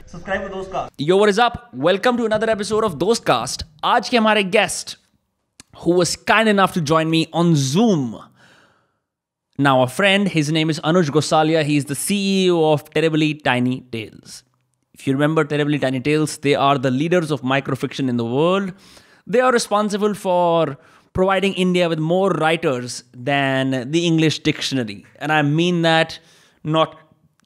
Subscribe to Dostcast. Yo, what is up? Welcome to another episode of Dostcast. आज के हमारे guest, who was kind enough to join me on Zoom. Now a friend, his name is Anuj Gosalia. He is the CEO of Terribly Tiny Tales. If you remember Terribly Tiny Tales, they are the leaders of microfiction in the world. They are responsible for providing India with more writers than the English dictionary. And I mean that not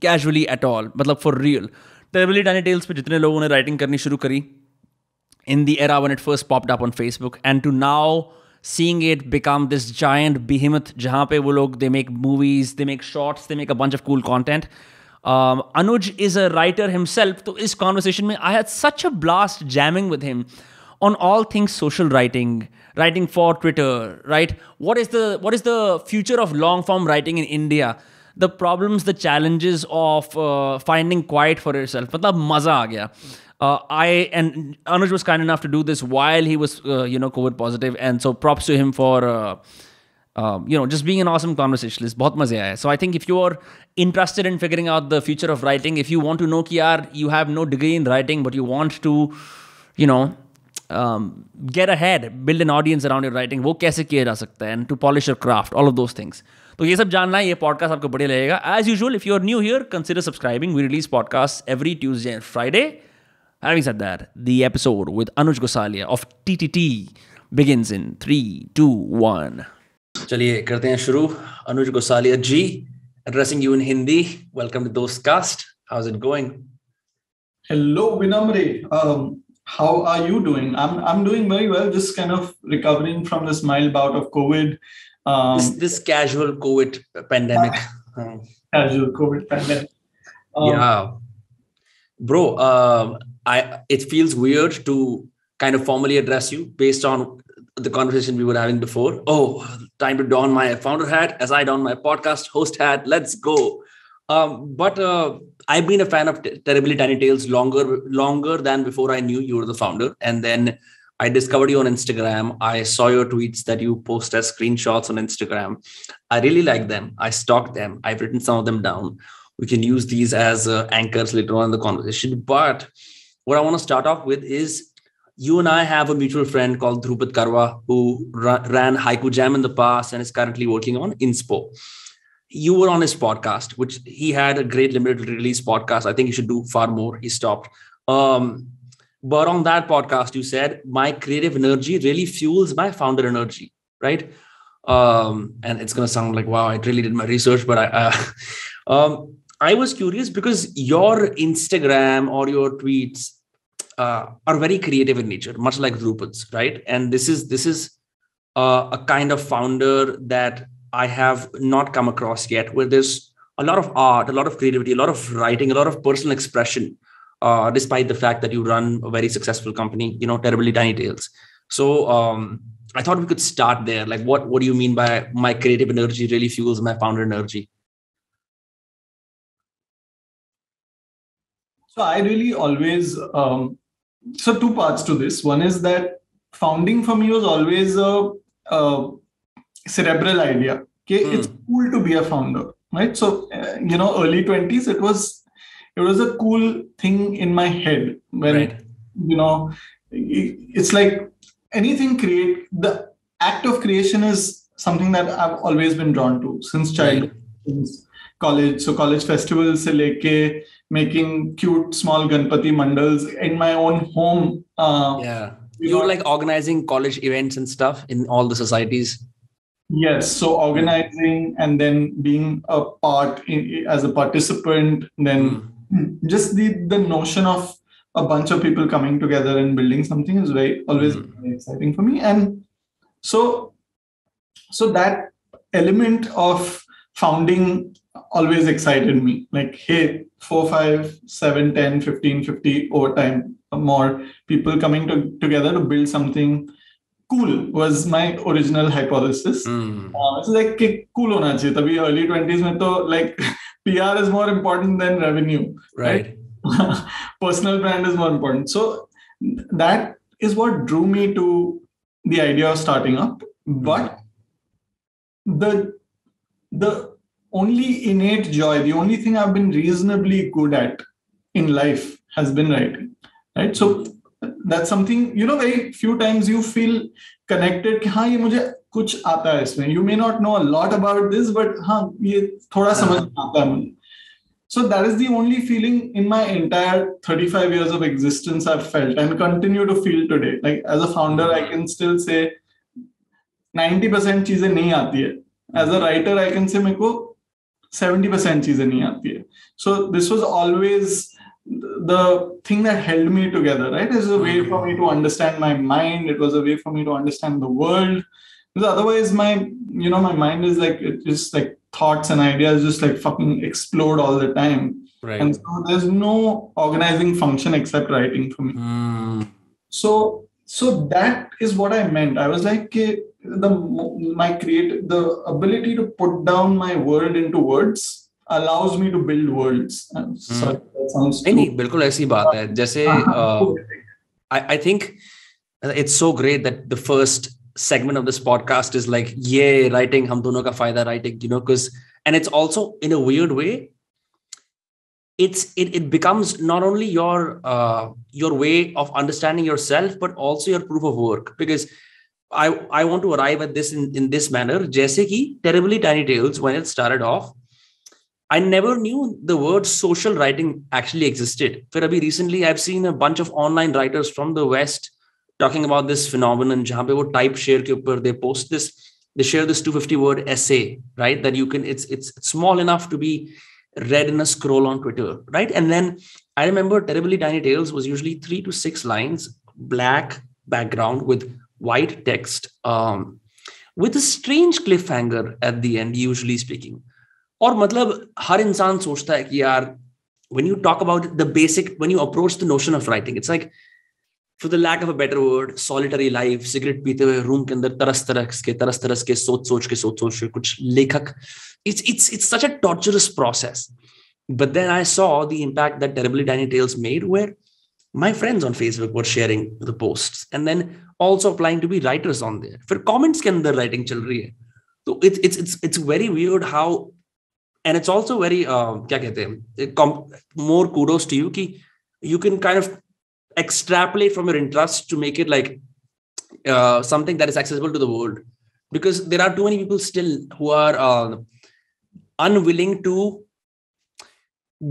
casually at all, but for real. Terribly Tiny Tales पे जितने लोगों ने writing करनी शुरू करी in the era when it first popped up on Facebook, and to now seeing it become this giant behemoth जहाँ पे वो लोग, they make movies, they make shorts, they make a bunch of cool content. Anuj is a writer himself, so इस conversation में I had such a blast jamming with him on all things social writing, writing for Twitter, right? What is the future of long form writing in India? The problems, the challenges of finding quiet for yourself. मतलब मजा आ गया. And Anuj was kind enough to do this while he was, COVID positive, and so props to him for, just being an awesome conversationalist. बहुत मजे आया. So I think if you're interested in figuring out the future of writing, if you want to know कि यार you have no degree in writing, but you want to, get ahead, build an audience around your writing, वो कैसे किया जा सकता है, and to polish your craft, all of those things. तो ये सब जानना है, ये podcast आपको बढ़िया लगेगा. As usual, if you're new here, consider subscribing. We release podcasts every Tuesday and Friday. Having said that, the episode with Anuj Gosalia of TTT begins in 3, 2, 1. चलिए करते हैं शुरू. Anuj Gosalia ji, addressing you in Hindi. Welcome to Dostcast. How's it going? Hello, Vinamre. How are you doing? I'm doing very well. Just kind of recovering from this mild bout of COVID. This casual COVID pandemic. Casual COVID pandemic. Yeah. Bro, it feels weird to kind of formally address you based on the conversation we were having before. Oh, time to don my founder hat as I don my podcast host hat. Let's go. But I've been a fan of Terribly Tiny Tales longer than before I knew you were the founder. And then I discovered you on Instagram. I saw your tweets that you post as screenshots on Instagram. I really like them. I stalked them. I've written some of them down. We can use these as anchors later on in the conversation. But what I want to start off with is you and I have a mutual friend called Dhrupad Karwa who ran Haiku Jam in the past and is currently working on Inspo. You were on his podcast, which he had a great limited release podcast. I think he should do far more. He stopped. But on that podcast, you said, my creative energy really fuels my founder energy, right? And it's going to sound like, wow, I really did my research. But I was curious because your Instagram or your tweets are very creative in nature, much like Dhrupad's, right? And this is a kind of founder that I have not come across yet, where there's a lot of art, a lot of creativity, a lot of writing, a lot of personal expression, despite the fact that you run a very successful company, Terribly Tiny Tales. So I thought we could start there. Like, what do you mean by my creative energy really fuels my founder energy? So I really always, so two parts to this. One is that founding for me was always a cerebral idea. Okay, It's cool to be a founder, right? So, early 20s, it was a cool thing in my head when, it's like anything the act of creation is something that I've always been drawn to since childhood, since college. So college festivals se leke, making cute small Ganpati mandals in my own home. You were like organizing college events and stuff in all the societies. Yes. So organizing and then being a part as a participant, then just the notion of a bunch of people coming together and building something is always very exciting for me. And so that element of founding always excited me. Like, hey, 4, 5, 7, 10, 15, 50 over time, more people coming together to build something cool was my original hypothesis. It's like cool hona chahiye. Tabhi early 20s mein to like PR is more important than revenue, right? Personal brand is more important. So that is what drew me to the idea of starting up. But the only innate joy, the only thing I've been reasonably good at in life has been writing, right? So that's something, very few times you feel connected कि हाँ ये मुझे कुछ आता है इसमें. You may not know a lot about this, but हाँ ये थोड़ा समझ में आता है मुझे. So that is the only feeling in my entire 35 years of existence I've felt and continue to feel today. Like as a founder, I can still say 90% चीजें नहीं आती है. As a writer, I can say मेरे को 70% चीजें नहीं आती है. So this was always the thing that held me together, right? It was a way for me to understand my mind. It was a way for me to understand the world. Because otherwise my mind is like, it just like thoughts and ideas just like fucking explode all the time. Right. And so there's no organizing function except writing for me. So that is what I meant. I was like, the ability to put down my world into words allows me to build worlds. Sorry, that sounds too... नहीं, बिल्कुल ऐसी बात है. जैसे I think it's so great that the first segment of this podcast is like, yeah, writing, हम दोनों का फायदा writing, because, and it's also in a weird way, it becomes not only your way of understanding yourself, but also your proof of work. Because I want to arrive at this in this manner. जैसे कि Terribly Tiny Tales, when it started off, I never knew the word social writing actually existed. फिर अभी recently I've seen a bunch of online writers from the West talking about this phenomenon जहाँ पे वो type share के ऊपर they share this 250 word essay, right? That you can, it's small enough to be read in a scroll on Twitter, right? And then I remember Terribly Tiny Tales was usually 3 to 6 lines, black background with white text, with a strange cliffhanger at the end, usually speaking. और मतलब हर इंसान सोचता है कि यार, when you talk about the basic, when you approach the notion of writing, it's like, for the lack of a better word, solitary life, cigarette पीते हुए room के अंदर तरस के सोच के कुछ लेखक. It's such a torturous process. But then I saw the impact that Terribly Tiny Tales made, where my friends on Facebook were sharing the posts and then also applying to be writers on there. For comments के अंदर writing चल रही है. So it's very weird how, and it's also very क्या कहते हैं, more kudos to you कि you can kind of extrapolate from your interests to make it like something that is accessible to the world, because there are too many people still who are unwilling to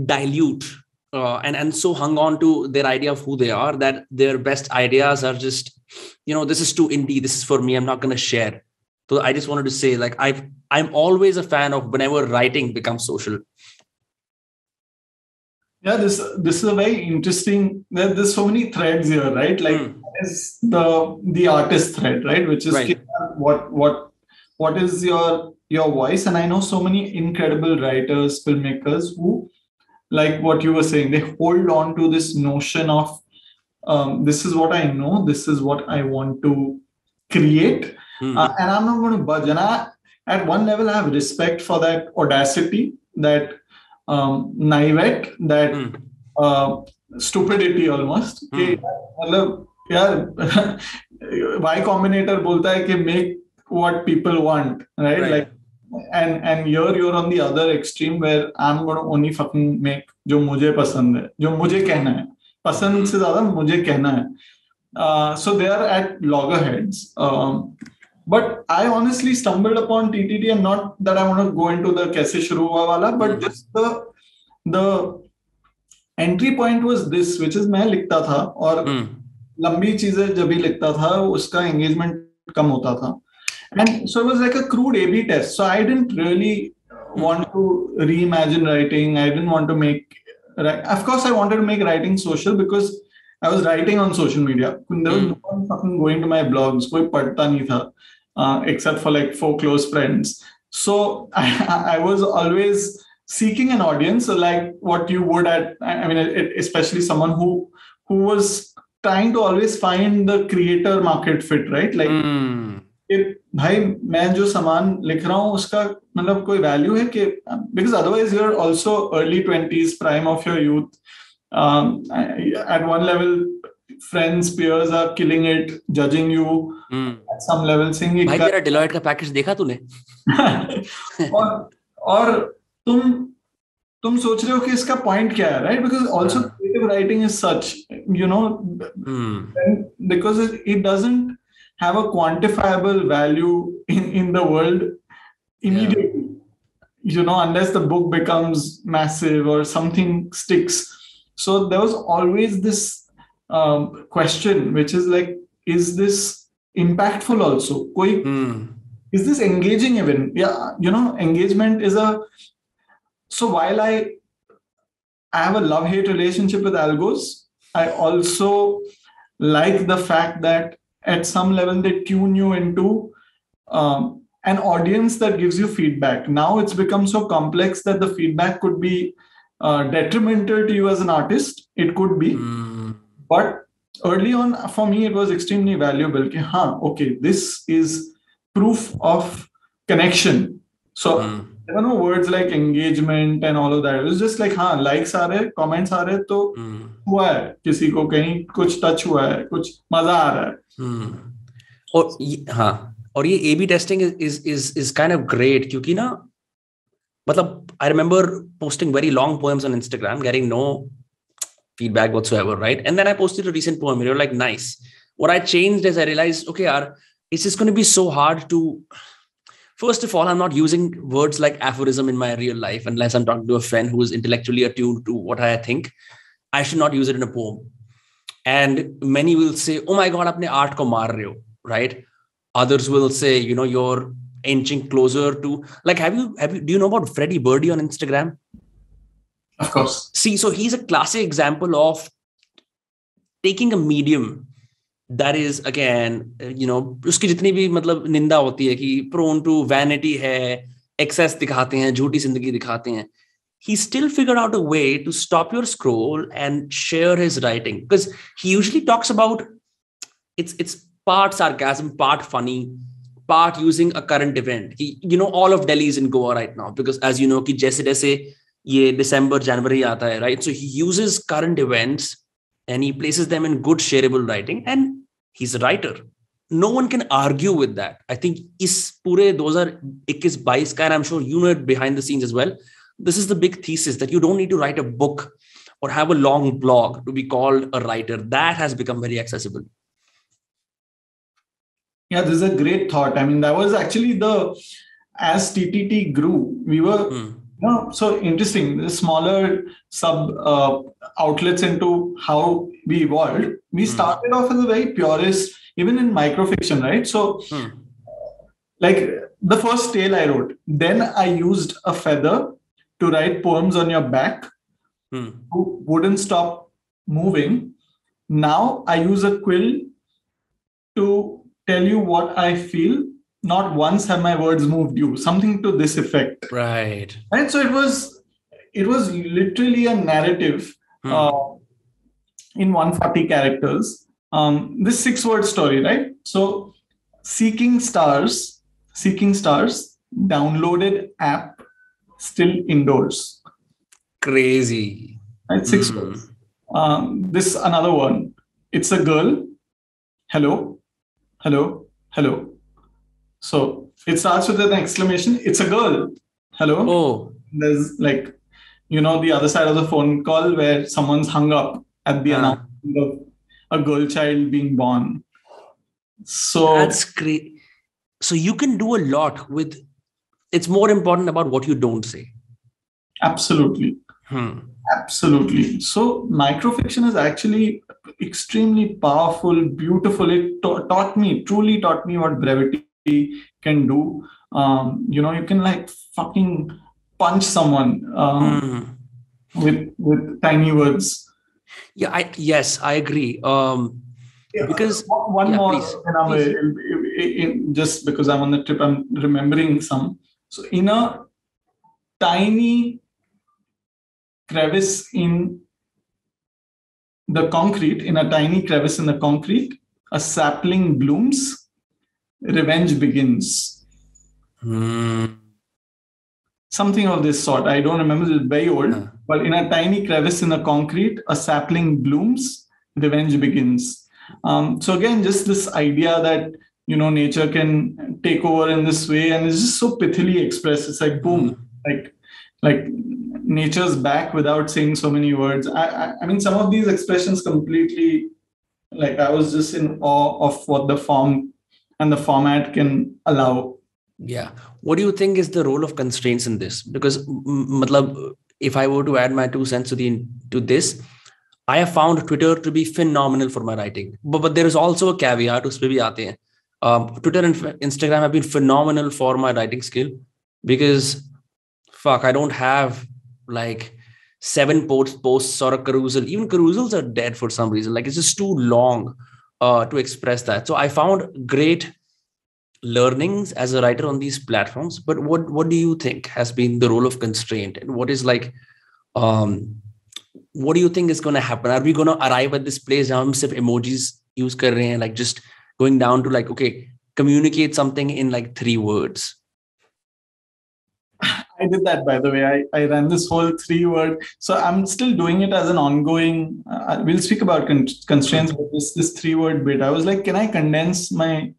dilute and so hung on to their idea of who they are that their best ideas are just, this is too indie, this is for me, I'm not going to share. So I just wanted to say, like, I'm always a fan of whenever writing becomes social. Yeah, this is a very interesting. There's so many threads here, right? Like, is the artist thread, right? Which is right. What is your voice? And I know so many incredible writers, filmmakers who, like what you were saying, they hold on to this notion of this is what I know, this is what I want to create, and I'm not going to budge. And at one level, I have respect for that audacity, that naivete, that stupidity almost. मतलब यार Y Combinator बोलता है कि make what people want, right? Like, and here you're on the other extreme where I'm going to only fucking make जो मुझे पसंद है, जो मुझे कहना है, पसंद से ज़्यादा मुझे कहना है. So they are at loggerheads. But I honestly stumbled upon TTT, and not that I want to go into the kaise shuru hua wala, but just the entry point was this, which is मैं लिखता था और लंबी चीजें जब भी लिखता था उसका engagement कम होता था. And so it was like a crude A/B test. So I didn't really want to reimagine writing. I didn't want to make, of course I wanted to make writing social because I was writing on social media. There was no one fucking going to my blogs. कोई पढ़ता नहीं था, except for like 4 close friends. So I was always seeking an audience, like what you would at, I mean, especially someone who was trying to always find the creator market fit, right? Like, भाई मैं जो सामान लिख रहा हूँ उसका मतलब कोई वैल्यू है कि, because otherwise you're also early 20s, prime of your youth. At one level, friends, peers are killing it, judging you. At some level, saying भाई तेरा Deloitte का पैकेज देखा तूने? और तुम सोच रहे हो कि इसका पॉइंट क्या है, right? Because also creative writing is such, because it doesn't have a quantifiable value in the world immediately, unless the book becomes massive or something sticks. So there was always this question, which is like, is this impactful also? Is this engaging even? Yeah, engagement is so while I have a love-hate relationship with algos, I also like the fact that at some level they tune you into an audience that gives you feedback. Now it's become so complex that the feedback could be detrimental to you as an artist. It could be. But early on, for me, it was extremely valuable. Okay, this is proof of connection. So there were no words like engagement and all of that. It was just like, likes are रहे, comments are रहे, तो हुआ है, किसी को कहीं कुछ touch हुआ है, कुछ मजा आ रहा है. और ये A/B testing is kind of great, क्योंकि ना मतलब I remember posting very long poems on Instagram, getting no feedback whatsoever, right? And then I posted a recent poem and you're like, nice. What I changed is I realized, okay, it's just going to be so hard to, first of all, I'm not using words like aphorism in my real life unless I'm talking to a friend who is intellectually attuned to what I think. I should not use it in a poem. And many will say, oh my God, apne art ko maar rahe ho, right? Others will say, you're inching closer to, like, do you know about Freddie Birdie on Instagram? Of course. See, so he's a classic example of taking a medium that is, again, उसकी जितनी भी मतलब निंदा होती है कि prone to vanity है, excess दिखाते हैं, झूठी जिंदगी दिखाते हैं. He still figured out a way to stop your scroll and share his writing, because he usually talks about it's part sarcasm, part funny, part using a current event. All of Delhi is in Goa right now because, as you know, कि जैसे ये December, January आता है, right? So he uses current events and he places them in good shareable writing, and he's a writer. No one can argue with that. I think इस पूरे 2021-22 का, and I'm sure you know it behind the scenes as well, this is the big thesis that you don't need to write a book or have a long blog to be called a writer. That has become very accessible. Yeah, this is a great thought. I mean, that was actually as TTT grew, we were, so interesting, the smaller sub outlets into how we evolved. We started off as a very purist, even in microfiction, right? So like the first tale I wrote, then I used a feather to write poems on your back who wouldn't stop moving. Now I use a quill to tell you what I feel. Not once have my words moved you. Something to this effect. Right. And so it was literally a narrative in 140 characters. This 6-word story, right? So seeking stars, downloaded app, still indoors. Crazy. Right? 6 words. This another one. It's a girl. Hello. So it starts with an exclamation. It's a girl. Hello. Oh. There's like, the other side of the phone call where someone's hung up at the announcement of a girl child being born. So that's great. So you can do a lot with, it's more important about what you don't say. Absolutely. Absolutely. So microfiction is actually extremely powerful, beautiful. It truly taught me what brevity can do. You can like fucking punch someone with tiny words. Yeah, I agree. Because one more, just because I'm on the trip, I'm remembering some. So in a tiny crevice in the concrete, a sapling blooms, revenge begins. Something of this sort. I don't remember, it's very old. But in a tiny crevice in the concrete, a sapling blooms, revenge begins. So again, just this idea that, nature can take over in this way, and it's just so pithily expressed. It's like, boom, like nature's back without saying so many words. I mean, some of these expressions completely, like I was just in awe of what the form and the format can allow. Yeah. What do you think is the role of constraints in this? Because if I were to add my 2 cents to this, I have found Twitter to be phenomenal for my writing. But there is also a caveat. Uspe bhi aate hain. Twitter and Instagram have been phenomenal for my writing skill because I don't have like 7 posts or a carousel. Even carousels are dead for some reason. Like it's just too long to express that. So I found great learnings as a writer on these platforms. But what do you think has been the role of constraint, and what is like what do you think is going to happen? Are we going to arrive at this place now if emojis use kar rahe hain, like just going down to like, okay, communicate something in like 3 words? I did that, by the way. I ran this whole 3-word. So I'm still doing it as an ongoing. We'll speak about constraints, but this 3-word bit. I was like, can I condense the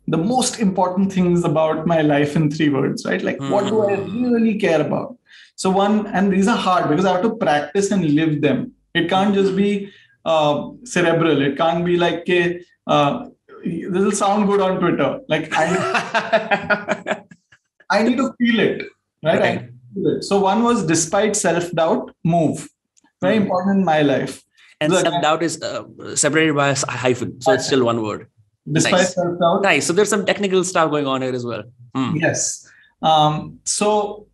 most important things about my life in 3 words, right? Like, what do I really care about? So and these are hard because I have to practice and live them. It can't just be cerebral. It can't be like, this will sound good on Twitter. Like I need to feel it, right? I need to feel it. So one was despite self-doubt, move. Very important in my life. And self-doubt is separated by a hyphen. So it's still 1 word. Despite self-doubt. Nice. So there's some technical stuff going on here as well. Yes. So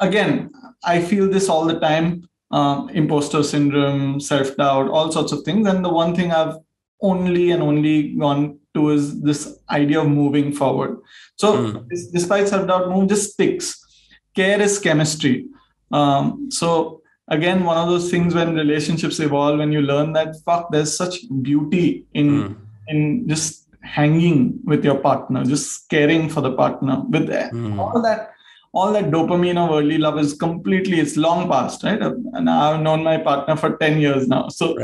again, I feel this all the time. Imposter syndrome, self-doubt, all sorts of things. And the one thing I've only gone to is this idea of moving forward. So despite self-doubt, move just sticks. Care is chemistry. So again, one of those things when relationships evolve, when you learn that there's such beauty in just hanging with your partner, just caring for the partner. With all that dopamine of early love is it's long past, right? And I've known my partner for 10 years now. So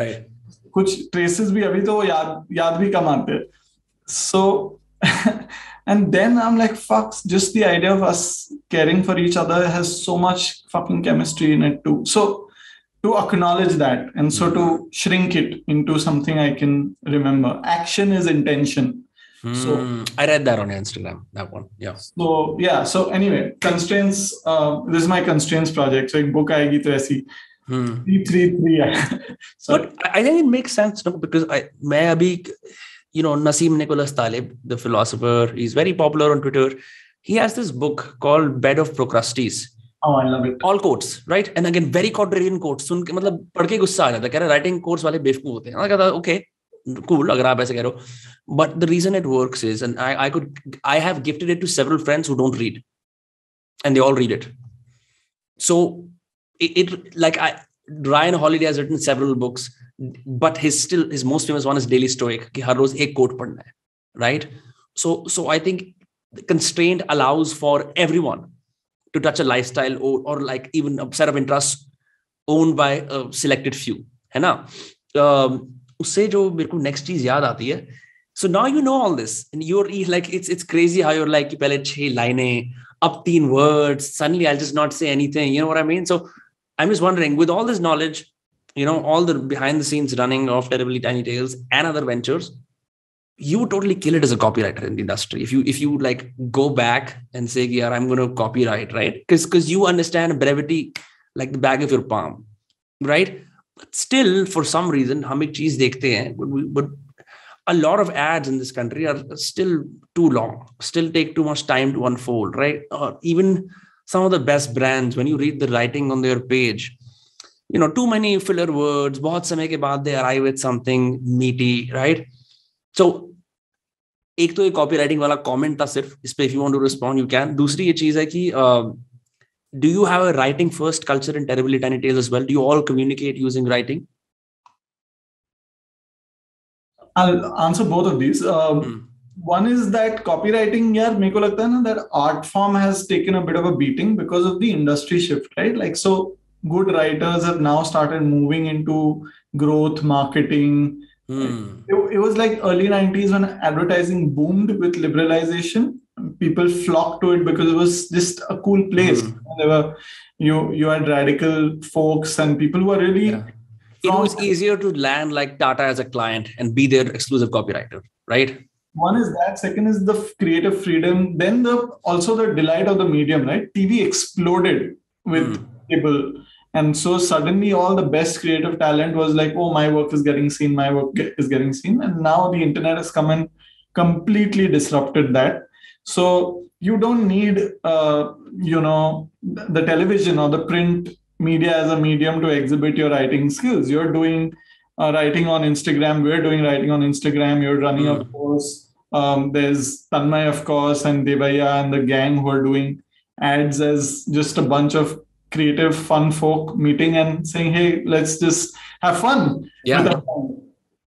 कुछ traces भी अभी तो याद भी कम आते. So and then I'm like, just the idea of us caring for each other has so much fucking chemistry in it too. So to acknowledge that, and so to shrink it into something I can remember. Action is intention. So I read that on Instagram, that one. Yeah. So anyway, constraints. This is my constraints project. So एक book आएगी तो ऐसी 333. But I think it makes sense, no? Because मैं अभी, Nassim Nicholas Taleb, the philosopher, he's very popular on Twitter. He has this book called Bed of Procrustes. Oh, I love it. All quotes, right? And again, very contrarian quotes. सुन के मतलब पढ़ के गुस्सा आ जाता है. कह रहा writing quotes वाले बेवकूफ होते हैं. मैं कहता okay, cool, अगर आप ऐसे कह रहे हो. But the reason it works is, and I have gifted it to several friends who don't read, and they all read it. So Ryan Holiday has written several books, but his most famous one is Daily Stoic, कि हर रोज एक quote पढ़ना है, right? So I think the constraint allows for everyone to touch a lifestyle or like even a set of interests owned by a selected few, है ना? उससे जो मेरे को next चीज याद आती है. So now you know all this, and you're like, it's crazy how you're like, पहले 6 लाइनें, up 3 words, suddenly I'll just not say anything. You know what I mean? So I'm just wondering, with all this knowledge, all the behind the scenes running of Terribly Tiny Tales and other ventures, you would totally kill it as a copywriter in the industry. If you like go back and say, yeah, I'm going to copyright, right? Because you understand brevity like the back of your palm, right? But still, for some reason, हम एक चीज देखते हैं, but a lot of ads in this country are still too long, still take too much time to unfold, right? Even some of the best brands, when you read the writing on their page, too many filler words, बहुत समय के बाद they arrive with something meaty, right? So, एक तो ये copywriting वाला comment था सिर्फ, इस पे if you want to respond, you can. दूसरी ये चीज है कि do you have a writing first culture in Terribly Tiny Tales as well? Do you all communicate using writing? I'll answer both of these. One is that copywriting, मेरे को लगता है ना, that art form has taken a bit of a beating because of the industry shift, right? Like, so good writers have now started moving into growth marketing. It was like early 90s when advertising boomed with liberalization. people flocked to it because it was just a cool place. There were you had radical folks and people who were really. Yeah. It was easier to land like Tata as a client and be their exclusive copywriter, right? One is that. Second is the creative freedom. Then also the delight of the medium, right? TV exploded with cable. And so suddenly all the best creative talent was like, oh, my work is getting seen, my work is getting seen. And now the internet has come and completely disrupted that. So you don't need, the television or the print media as a medium to exhibit your writing skills. You're doing writing on Instagram. We're doing writing on Instagram. You're running a course. There's Tanmay, of course, and Devaya and the gang who are doing ads as just a bunch of creative, fun folk meeting and saying, hey, let's just have fun. Yeah.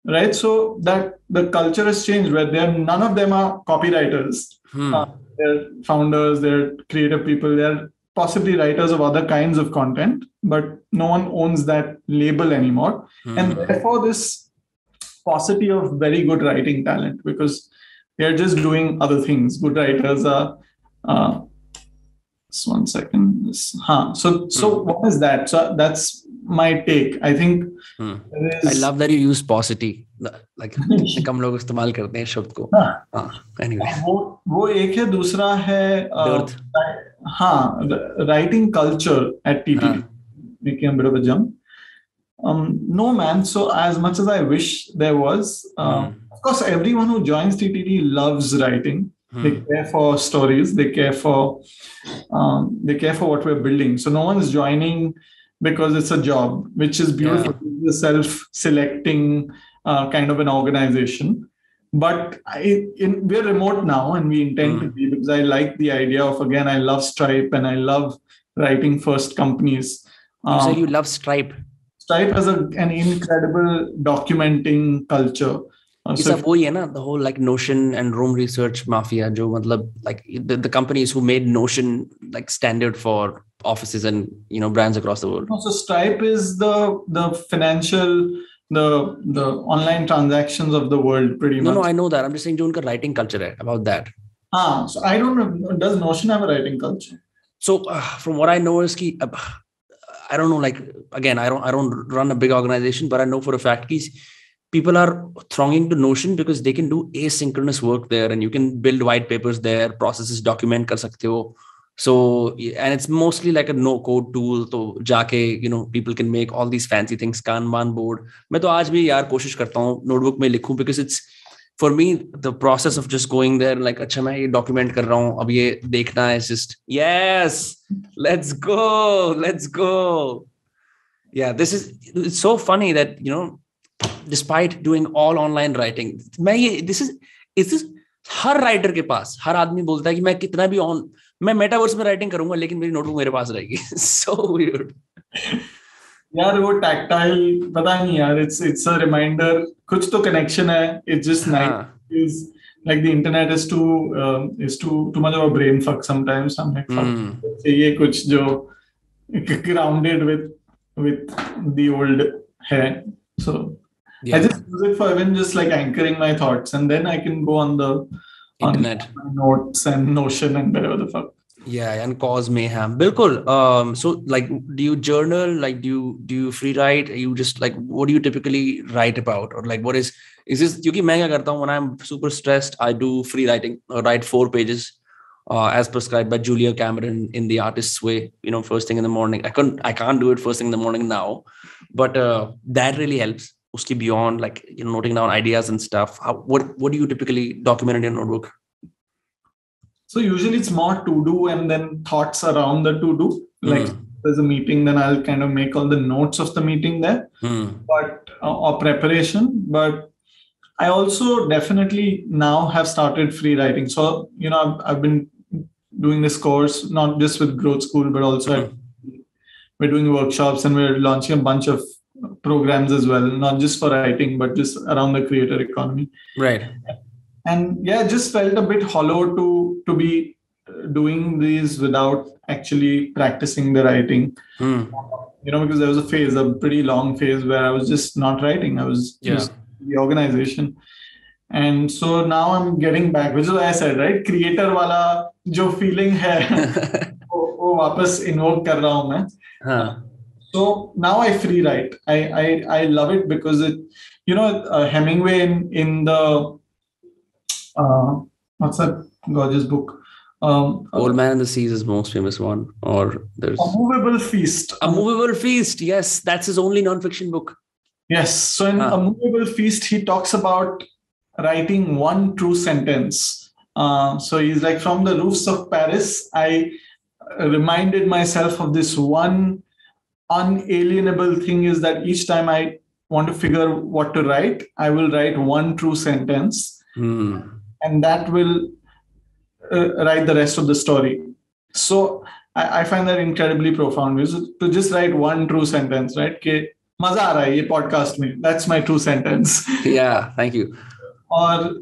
Right. So that the culture has changed where none of them are copywriters. They're founders, they're creative people, they're possibly writers of other kinds of content, but no one owns that label anymore. And therefore, this paucity of very good writing talent, because they're just doing other things. Good writers are. Just 1 second. So what is that? So that's my take. I think. I love that you use paucity. Like कम लोग इस्तेमाल करते हैं शब्द को. Anyway. वो एक है, दूसरा है writing culture at TTD. Making a bit of a jump. No, man. So as much as I wish there was, of course, everyone who joins TTD loves writing. They care for stories. They care for what we're building. So no one's joining because it's a job, which is beautiful. It's a self-selecting kind of an organization. But we're remote now, and we intend to be, because I like the idea of, again, I love Stripe and I love writing first companies. You say you love Stripe. Stripe has an incredible documenting culture. So वही है ना, the whole like Notion and Roam Research mafia, जो मतलब like the companies who made Notion like standard for offices and brands across the world. So Stripe is the financial, the online transactions of the world, pretty much. No, I know that. I'm just saying, जो उनका writing culture है, about that. So I don't know. Does Notion have a writing culture? So from what I know is कि I don't know. Like again, I don't run a big organization, but I know for a fact that people are thronging to Notion because they can do asynchronous work there, and you can build white papers there, processes, document कर सकते हो. So, and it's mostly like a no-code tool. तो जाके, people can make all these fancy things, Kanban board. मैं तो आज भी यार कोशिश करता हूँ notebook में लिखूं, because it's, for me, the process of just going there, like, अच्छा मैं ये document कर रहा हूँ, अब ये देखना है, is just, yes, let's go. Yeah, it's so funny that, despite doing all online writing, this is her writer के पास, हर आदमी बोलता है कि मैं कितना भी मैं मेटावर्स में राइटिंग करूंगा, लेकिन मेरी नोटबुक मेरे पास रहेगी. So weird. यार वो tactile, पता नहीं यार, it's a reminder, कुछ तो connection है. It's just nice. It's like the internet is too much of a brain fuck sometimes. I'm like, fuck, ये कुछ जो grounded with the old है. So I just use it for even just like anchoring my thoughts, and then I can go on the internet, on notes and Notion and whatever the fuck. Yeah, and cause mayhem. Bilkul. So like, do you journal? Like, do you free write? You just like, what do you typically write about? Or like, what is this? Because मैं क्या करता हूँ when I'm super stressed, I do free writing. I write 4 pages, as prescribed by Julia Cameron in The Artist's Way. First thing in the morning. I can't do it first thing in the morning now, but that really helps. Uski beyond, like, noting down ideas and stuff. What do you typically document in your notebook? So usually it's more to do and then thoughts around the to do. Like there's a meeting, then I'll kind of make all the notes of the meeting there, but or preparation. But I also definitely now have started free writing. So I've been doing this course not just with Growth School, but also we're doing workshops and we're launching a bunch of programs as well, not just for writing, but just around the creator economy. Right. And yeah, it just felt a bit hollow to be doing these without actually practicing the writing. Because there was a pretty long phase where I was just not writing. I was just the organization. And so now I'm getting back, which is why I said, right, creator wala jo feeling hai, वो वापस invoke कर रहा हूँ मैं. So now I free write. I love it because it, Hemingway in the what's that gorgeous book? Old Man and the Sea is his most famous one. Or there's A Movable Feast. A Movable Feast. Yes, that's his only non-fiction book. Yes. So in A Movable Feast, he talks about writing one true sentence. So he's like, from the roofs of Paris, I reminded myself of this one unalienable thing, is that each time I want to figure what to write, I will write one true sentence, and that will write the rest of the story. So I find that incredibly profound. To just write one true sentence, right? Ke maza aa raha hai ye podcast mein. That's my true sentence. Yeah, thank you. Or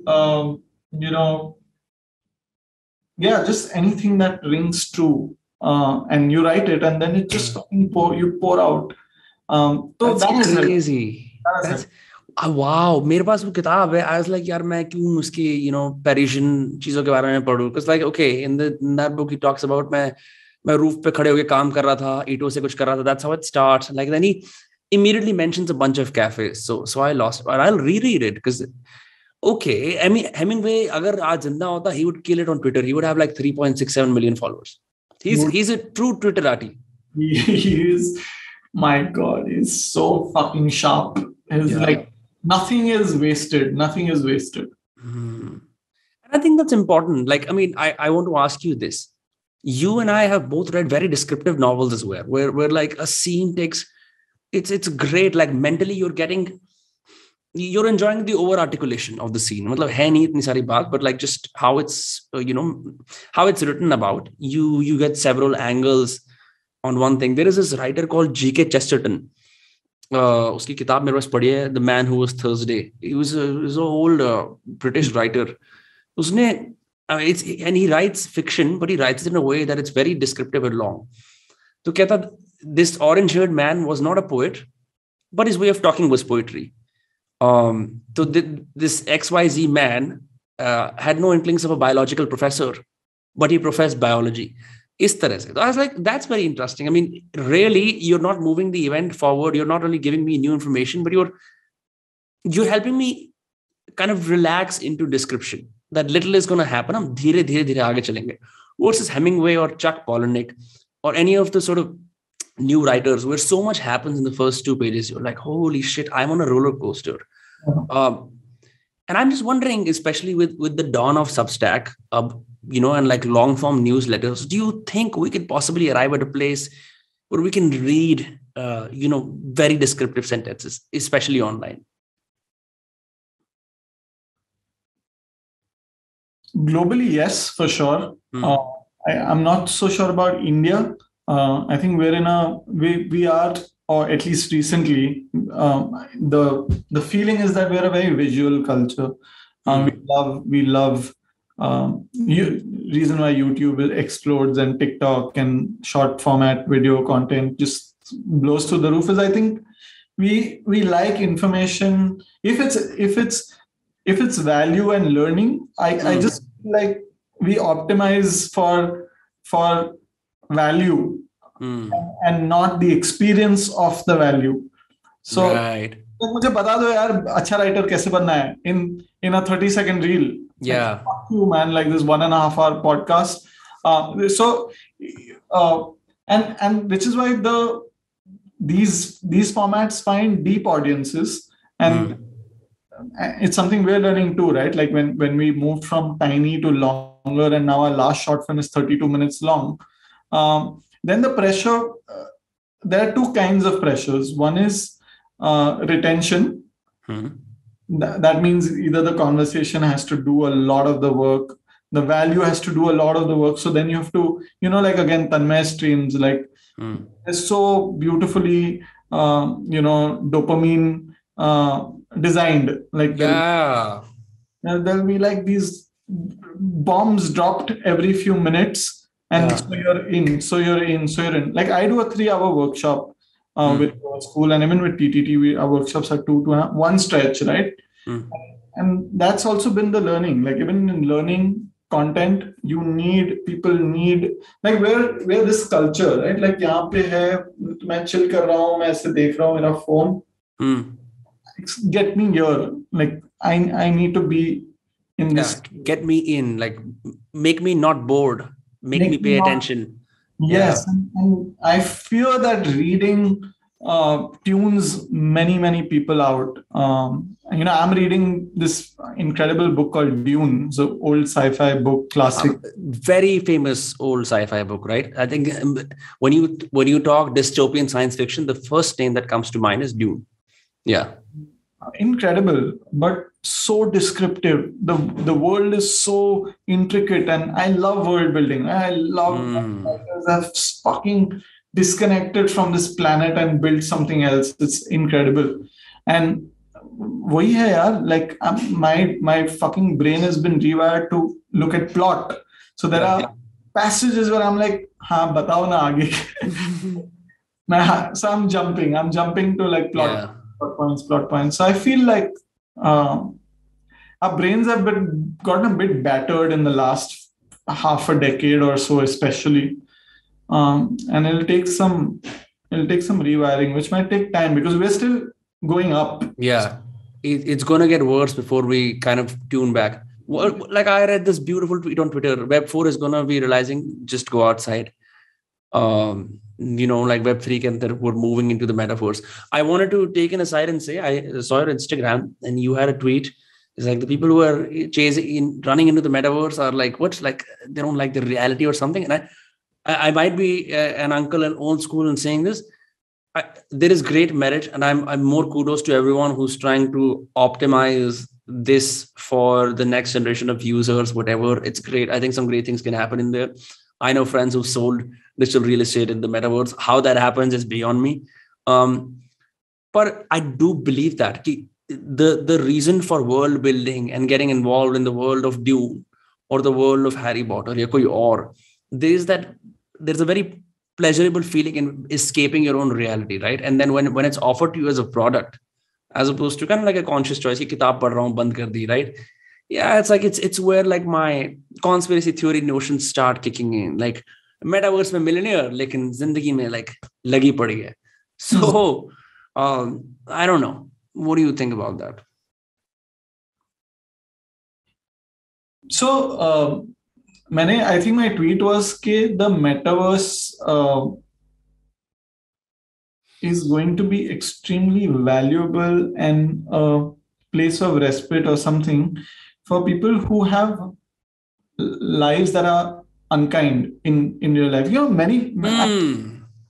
just anything that rings true, and you write it, and then it just you pour out. So that's crazy. Wow, मेरे पास वो किताब है. I was like, यार मैं क्यों उसकी Parisian चीजों के बारे में पढूं? Because like, okay, in that book he talks about मैं roof पे खड़े होके काम कर रहा था, ईंटों से कुछ कर रहा था. That's how it starts. Like then he immediately mentions a bunch of cafes. So I lost, but I'll reread it because okay, I mean Hemingway अगर आज जिंदा होता, he would kill it on Twitter. He would have like 3.67 million followers. He's a true Twitterati. He is, my God, he's so fucking sharp. He's like, nothing is wasted. Nothing is wasted. And I think that's important. Like, I mean, I want to ask you this. You and I have both read very descriptive novels as well, where like a scene takes, it's great. Like mentally you're enjoying the over articulation of the scene. Matlab hai nahi itni sari baat, but like just how it's, how it's written about. You get several angles on one thing. There is this writer called G.K. Chesterton. Uski kitab mere paas padhi hai, The Man Who Was Thursday. He was an old British writer. Usne, and he writes fiction, but he writes it in a way that it's very descriptive and long. So kehta, this orange-haired man was not a poet, but his way of talking was poetry. So this XYZ man had no inklings of a biological professor, but he professed biology. Is tarah se. So I was like, that's very interesting. I mean, really, you're not moving the event forward. You're not only giving me new information, but you're helping me kind of relax into description. That little is going to happen. Hum dheere dheere aage chalenge. Versus Hemingway or Chuck Palahniuk or any of the sort of new writers where so much happens in the first 2 pages. You're like, holy shit, I'm on a roller coaster. And I'm just wondering, especially with the dawn of Substack, and like long form newsletters, do you think we could possibly arrive at a place where we can read, very descriptive sentences, especially online? Globally, yes, for sure. I'm not so sure about India. I think we are, or at least recently, the feeling is that we're a very visual culture. We love reason why YouTube explodes and TikTok and short format video content just blows through the roof is, I think we like information. If it's value and learning, I just feel like we optimize for value and not the experience of the value. So right. मुझे बता दो यार अच्छा writer कैसे बनना है in a 30-second reel. Yeah. Like, fuck you, man, like this 1.5 hour podcast. And which is why these formats find deep audiences, and it's something we're learning too, right? Like when we moved from tiny to longer, and now our last short film is 32 minutes long. Then the pressure, there are 2 kinds of pressures. One is retention. That means either the conversation has to do a lot of the work, the value has to do a lot of the work. So then you have to, like again, Tanmay streams, like it's so beautifully, dopamine designed. Like there'll be like these bombs dropped every few minutes, and so you're in. Like I do a 3-hour workshop with school, and even with TTT, our workshops are 2.5, one stretch, right? and that's also been the learning. Like even in learning content, people need like where this culture, right? Like यहाँ पे है, मैं chill कर रहा हूँ, मैं ऐसे देख रहा हूँ मेरा phone. Get me here. Like I need to be in this. Get me in. Like make me not bored. Make me pay attention. Yes, and I fear that reading tunes many people out. I'm reading this incredible book called Dune, so old sci-fi book, classic. Very famous old sci-fi book, right? I think when you talk dystopian science fiction, the first name that comes to mind is Dune. Yeah. Incredible, but so descriptive. The world is so intricate, and I love world building. I love writers have fucking disconnected from this planet and built something else. It's incredible. And वही है यार, like my fucking brain has been rewired to look at plot. So there are passages where I'm like, हाँ बताओ ना आगे. So I'm jumping to like plot points. So I feel like our brains have gotten a bit battered in the last half a decade or so, especially. And it'll take some rewiring, which might take time because we're still going up. Yeah, it's going to get worse before we kind of tune back. Like I read this beautiful tweet on Twitter, Web 4 is going to be realizing just go outside. Like Web3 we're moving into the metaverse. I wanted to take an aside and say, I saw your Instagram and you had a tweet. It's like the people who are running into the metaverse are like, what's like, they don't like the reality or something. And I might be an uncle and old school in saying this. There is great merit, and I'm more kudos to everyone who's trying to optimize this for the next generation of users, whatever. It's great. I think some great things can happen in there. I know friends who've sold digital real estate in the metaverse. How that happens is beyond me. But I do believe that the reason for world building and getting involved in the world of Dune or the world of Harry Potter, there's a very pleasurable feeling in escaping your own reality, right? And then when it's offered to you as a product, as opposed to kind of like a conscious choice, ki kitab padh raha hu, band kar di, right? Yeah, it's like it's where like my conspiracy theory notions start kicking in. Like metaverse mein millionaire, lekin zindagi mein like lagi padi hai. So I don't know. What do you think about that? So I think my tweet was that the metaverse is going to be extremely valuable and a place of respite or something for people who have lives that are unkind in real life.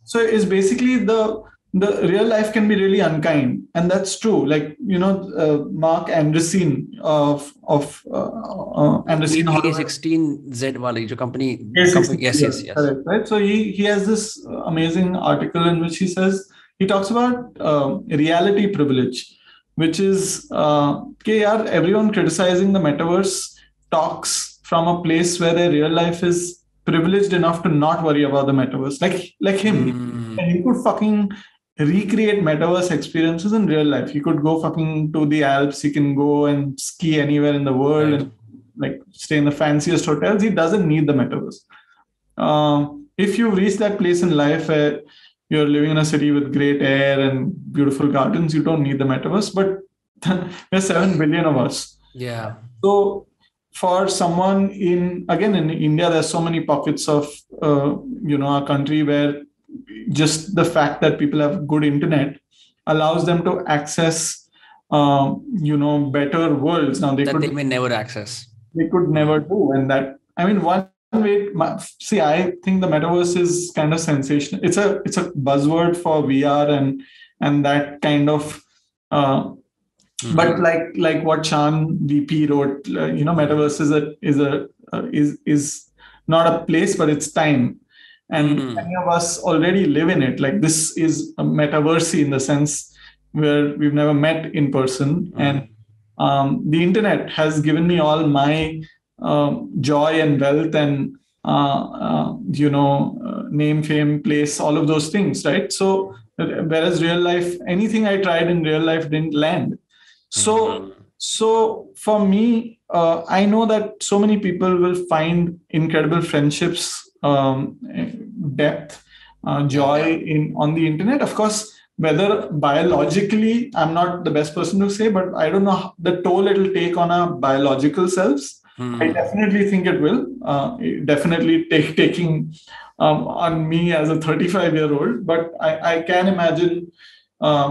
So it's basically the real life can be really unkind, and that's true. Like Mark Andreessen of Andreessen A16Z wali jo company. Yes. Correct, right. So he has this amazing article in which he talks about reality privilege, which is everyone criticizing the metaverse talks from a place where their real life is privileged enough to not worry about the metaverse. Like him, and he could fucking recreate metaverse experiences in real life. He could go fucking to the Alps. He can go and ski anywhere in the world and like stay in the fanciest hotels. He doesn't need the metaverse. If you reach that place in life where you're living in a city with great air and beautiful gardens, you don't need the metaverse. But there's 7 billion of us. Yeah. So for someone in India, there's so many pockets of our country where just the fact that people have good internet allows them to access better worlds. Now they may never access. They could never do. And that, one way, I think the metaverse is kind of sensational. It's a buzzword for VR and that kind of but like what Chan VP wrote, metaverse is not a place, but it's time. And many of us already live in it. Like this is a metaverse in the sense where we've never met in person. And the internet has given me all my joy and wealth and, name, fame, place, all of those things, right? So whereas real life, anything I tried in real life didn't land. So So for me, I know that so many people will find incredible friendships, depth, joy in on the internet. Of course, whether biologically, I'm not the best person to say, but I don't know the toll it'll take on our biological selves. I definitely think it will. Definitely taking on me as a 35-year-old, but I can imagine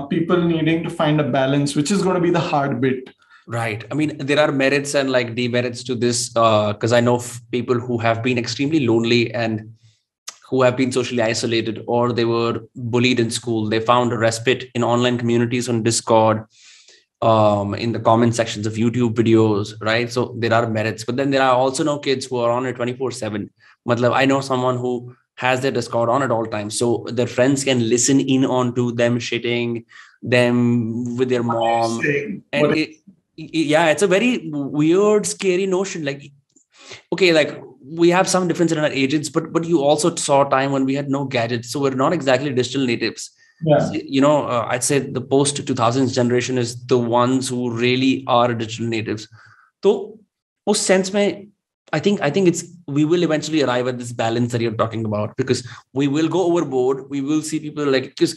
people needing to find a balance, which is going to be the hard bit. Right. I mean, there are merits and like demerits to this, because I know people who have been extremely lonely and who have been socially isolated, or they were bullied in school. They found a respite in online communities on Discord, in the comment sections of YouTube videos, right? So there are merits, but then there are also no kids who are on it 24/7. Matlab, I know someone who has their Discord on at all times, so their friends can listen in on to them shitting them with their mom, and yeah, it's a very weird, scary notion. Like, okay, like we have some difference in our ages, but you also saw a time when we had no gadgets, so we're not exactly digital natives. Yeah. You know, I'd say the post 2000s generation is the ones who really are digital natives. So, उस sense में, I think we will eventually arrive at this balance that you're talking about, because we will go overboard. We will see people like, because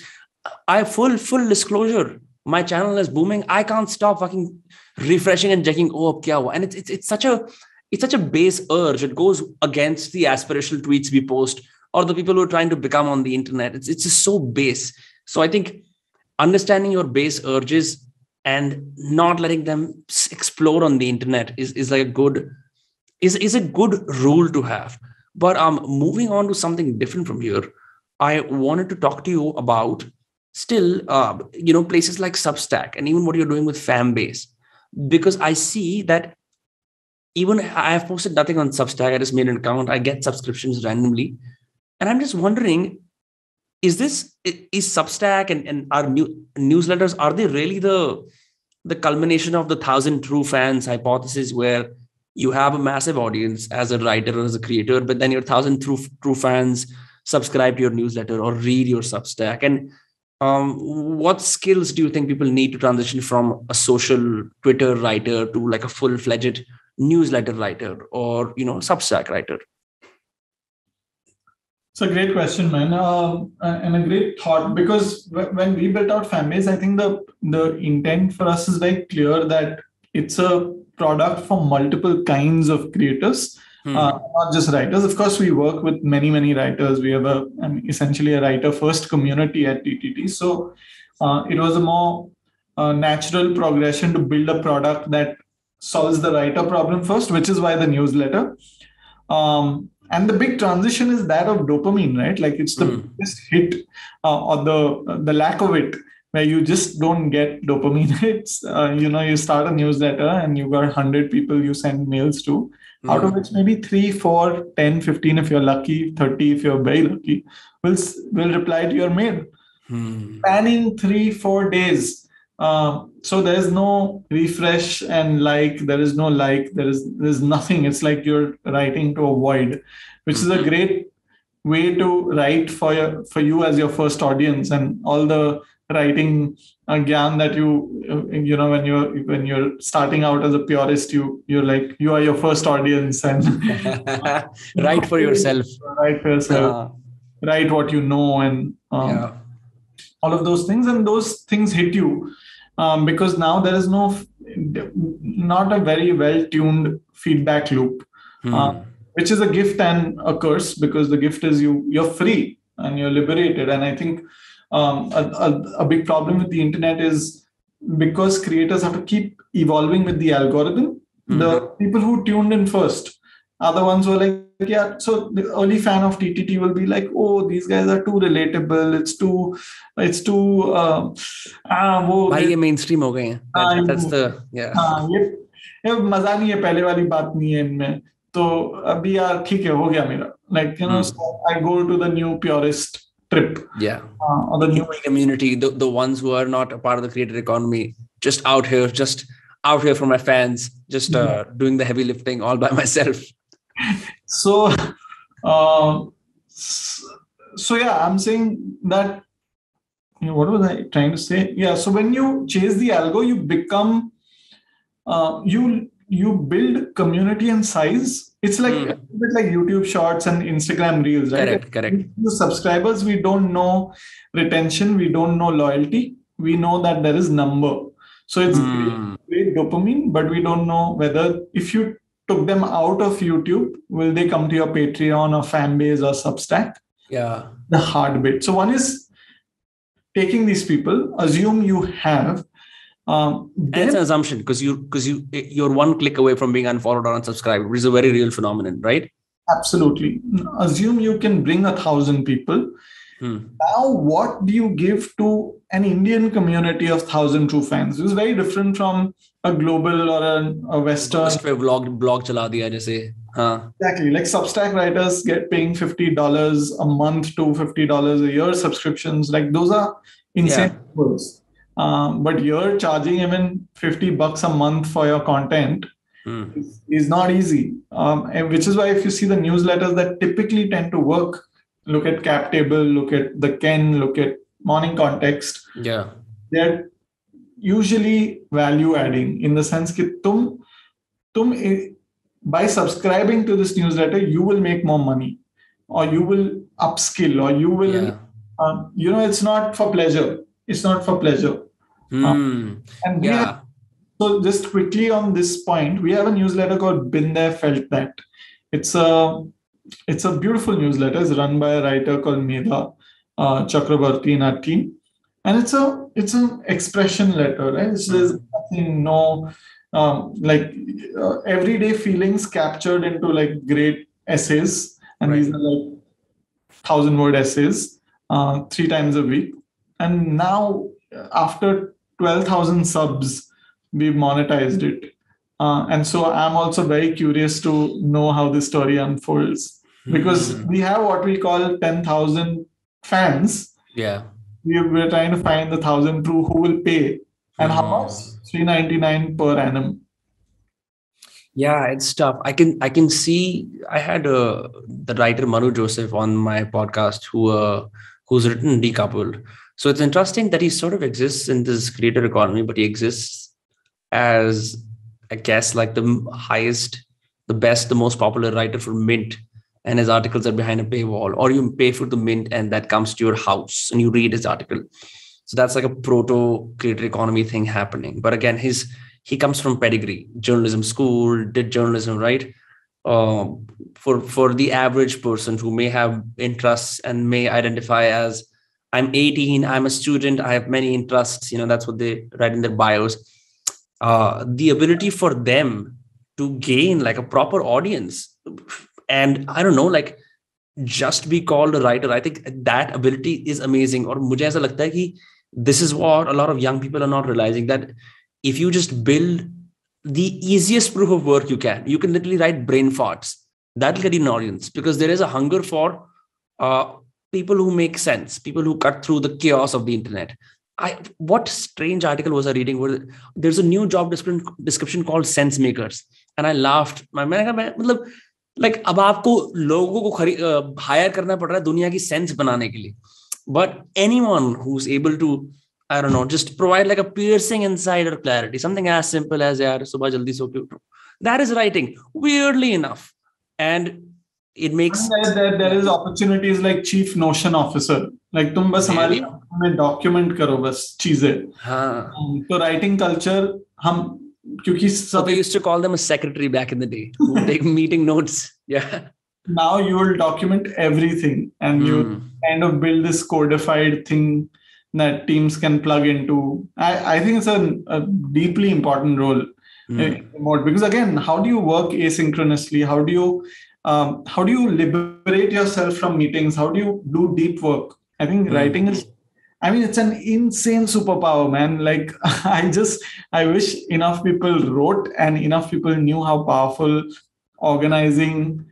I full disclosure, my channel is booming. I can't stop fucking refreshing and checking. Oh, kya hua? And it's such a base urge. It goes against the aspirational tweets we post or the people who are trying to become on the internet. It's just so base. So I think understanding your base urges and not letting them explode on the internet is like a good rule to have. But moving on to something different from here, I wanted to talk to you about still places like Substack and even what you're doing with Fambase, because I see that even I have posted nothing on Substack. I just made an account. I get subscriptions randomly, and I'm just wondering, is Substack and our newsletters, are they really the culmination of the 1,000 true fans hypothesis, where you have a massive audience as a writer or as a creator, but then your 1,000 true fans subscribe to your newsletter or read your Substack? And what skills do you think people need to transition from a social Twitter writer to like a full-fledged newsletter writer or Substack writer? It's a great question, man, and a great thought, because when we built out Fambase, I think the intent for us is very clear that it's a product for multiple kinds of creators, not just writers. Of course, we work with many writers. We have essentially a writer-first community at TTT. So it was a more natural progression to build a product that solves the writer problem first, which is why the newsletter. And the big transition is that of dopamine, right? Like it's the biggest hit or the lack of it, where you just don't get dopamine hits. You start a newsletter and you got 100 people you send mails to, out of which maybe 3, 4, 10, 15 if you're lucky, 30 if you're very lucky, will reply to your mail. Spanning 3-4 days. So there's no refresh and there is no there's nothing. It's like you're writing to a void, which is a great way to write for you as your first audience. And all the writing gyan that when you're starting out as a purist, you're like, you are your first audience, and write for yourself. Write what you know, and all of those things, and those things hit you. Because now there is not a very well-tuned feedback loop, which is a gift and a curse, because the gift is you're free and you're liberated. And I think a big problem with the internet is because creators have to keep evolving with the algorithm. The people who tuned in first are the ones who are like, yeah, so the early fan of TTT will be like, oh, these guys are too relatable. It's too भाई ये mainstream हो गए हैं. That's the ये मजा नहीं है, पहले वाली बात नहीं है इनमें, तो अभी यार ठीक है, हो गया मेरा. Like, so I go to the new purist trip. Yeah. Or the new community, the ones who are not a part of the creator economy, just out here for my fans, just doing the heavy lifting all by myself. So yeah, I'm saying that, what was I trying to say? Yeah, so when you chase the algo, you become you build community and size. It's like a bit like YouTube Shorts and Instagram Reels, right? Correct. The subscribers, we don't know retention, we don't know loyalty. We know that there is number. So it's great dopamine, but we don't know whether if you took them out of YouTube, will they come to your Patreon or Fambase or Substack? Yeah. The hard bit. So one is taking these people, assume you have. That's an assumption because you're one click away from being unfollowed or unsubscribed, which is a very real phenomenon, right? Absolutely. Assume you can bring 1,000 people. Now, what do you give to an Indian community of 1,000 true fans? It's very different from a global or a Western. Just a blog chala diya jaise. Exactly. Like Substack writers get paying $50 a month to $50 a year subscriptions. Like those are insane numbers. But you're charging even $50 a month for your content is not easy. And which is why if you see the newsletters that typically tend to work, look at Cap Table, look at the Ken, look at Morning Context. Yeah. They're usually value adding in the sense that by subscribing to this newsletter, you will make more money or you will upskill or you will, it's not for pleasure. It's not for pleasure. So just quickly on this point, we have a newsletter called Been There, Felt That. It's a beautiful newsletter. It's run by a writer called Medha Chakrabarti in our team. And it's an expression letter, right? There's nothing, everyday feelings captured into like great essays. And these are like 1,000-word essays 3 times a week. And now after 12,000 subs, we've monetized it. And so I'm also very curious to know how this story unfolds. Because we have what we call 10,000 fans. Yeah. We're trying to find the 1,000 true who will pay. And how much? $399 per annum. Yeah, it's tough. I can see. I had the writer Manu Joseph on my podcast who's written Decoupled. So it's interesting that he sort of exists in this creator economy, but he exists as, I guess, like the highest, the best, the most popular writer for Mint. And his articles are behind a paywall, or you pay for the Mint and that comes to your house and you read his article. So that's like a proto creator economy thing happening. But again, he comes from pedigree, journalism school, did journalism, right? For the average person who may have interests and may identify as, I'm 18, I'm a student, I have many interests, that's what they write in their bios. The ability for them to gain like a proper audience, and I don't know, like just be called a writer. I think that ability is amazing. Or mujhe aisa lagta hai ki this is what a lot of young people are not realizing, that if you just build the easiest proof of work you can literally write brain farts. That'll get you an audience, because there is a hunger for people who make sense, people who cut through the chaos of the internet. What strange article was I reading where there's a new job description called sense makers, and I laughed. Like अब आपको लोगों को hire करना पड़ रहा है दुनिया की sense बनाने के लिए. But anyone who's able to, I don't know, just provide like a piercing insight or clarity, something as simple as yaar subah jaldi so ke utho. That is writing, weirdly enough. And it makes... There is opportunities like chief notion officer. Like तुम बस हमारी में document करो बस चीजें. तो writing culture हम... So we used to call them a secretary back in the day, who would take meeting notes. Yeah. Now you will document everything and you kind of build this codified thing that teams can plug into. I think it's a deeply important role because again, how do you work asynchronously? How do you liberate yourself from meetings? How do you do deep work? I think writing is... it's an insane superpower, man. Like, I wish enough people wrote and enough people knew how powerful organizing,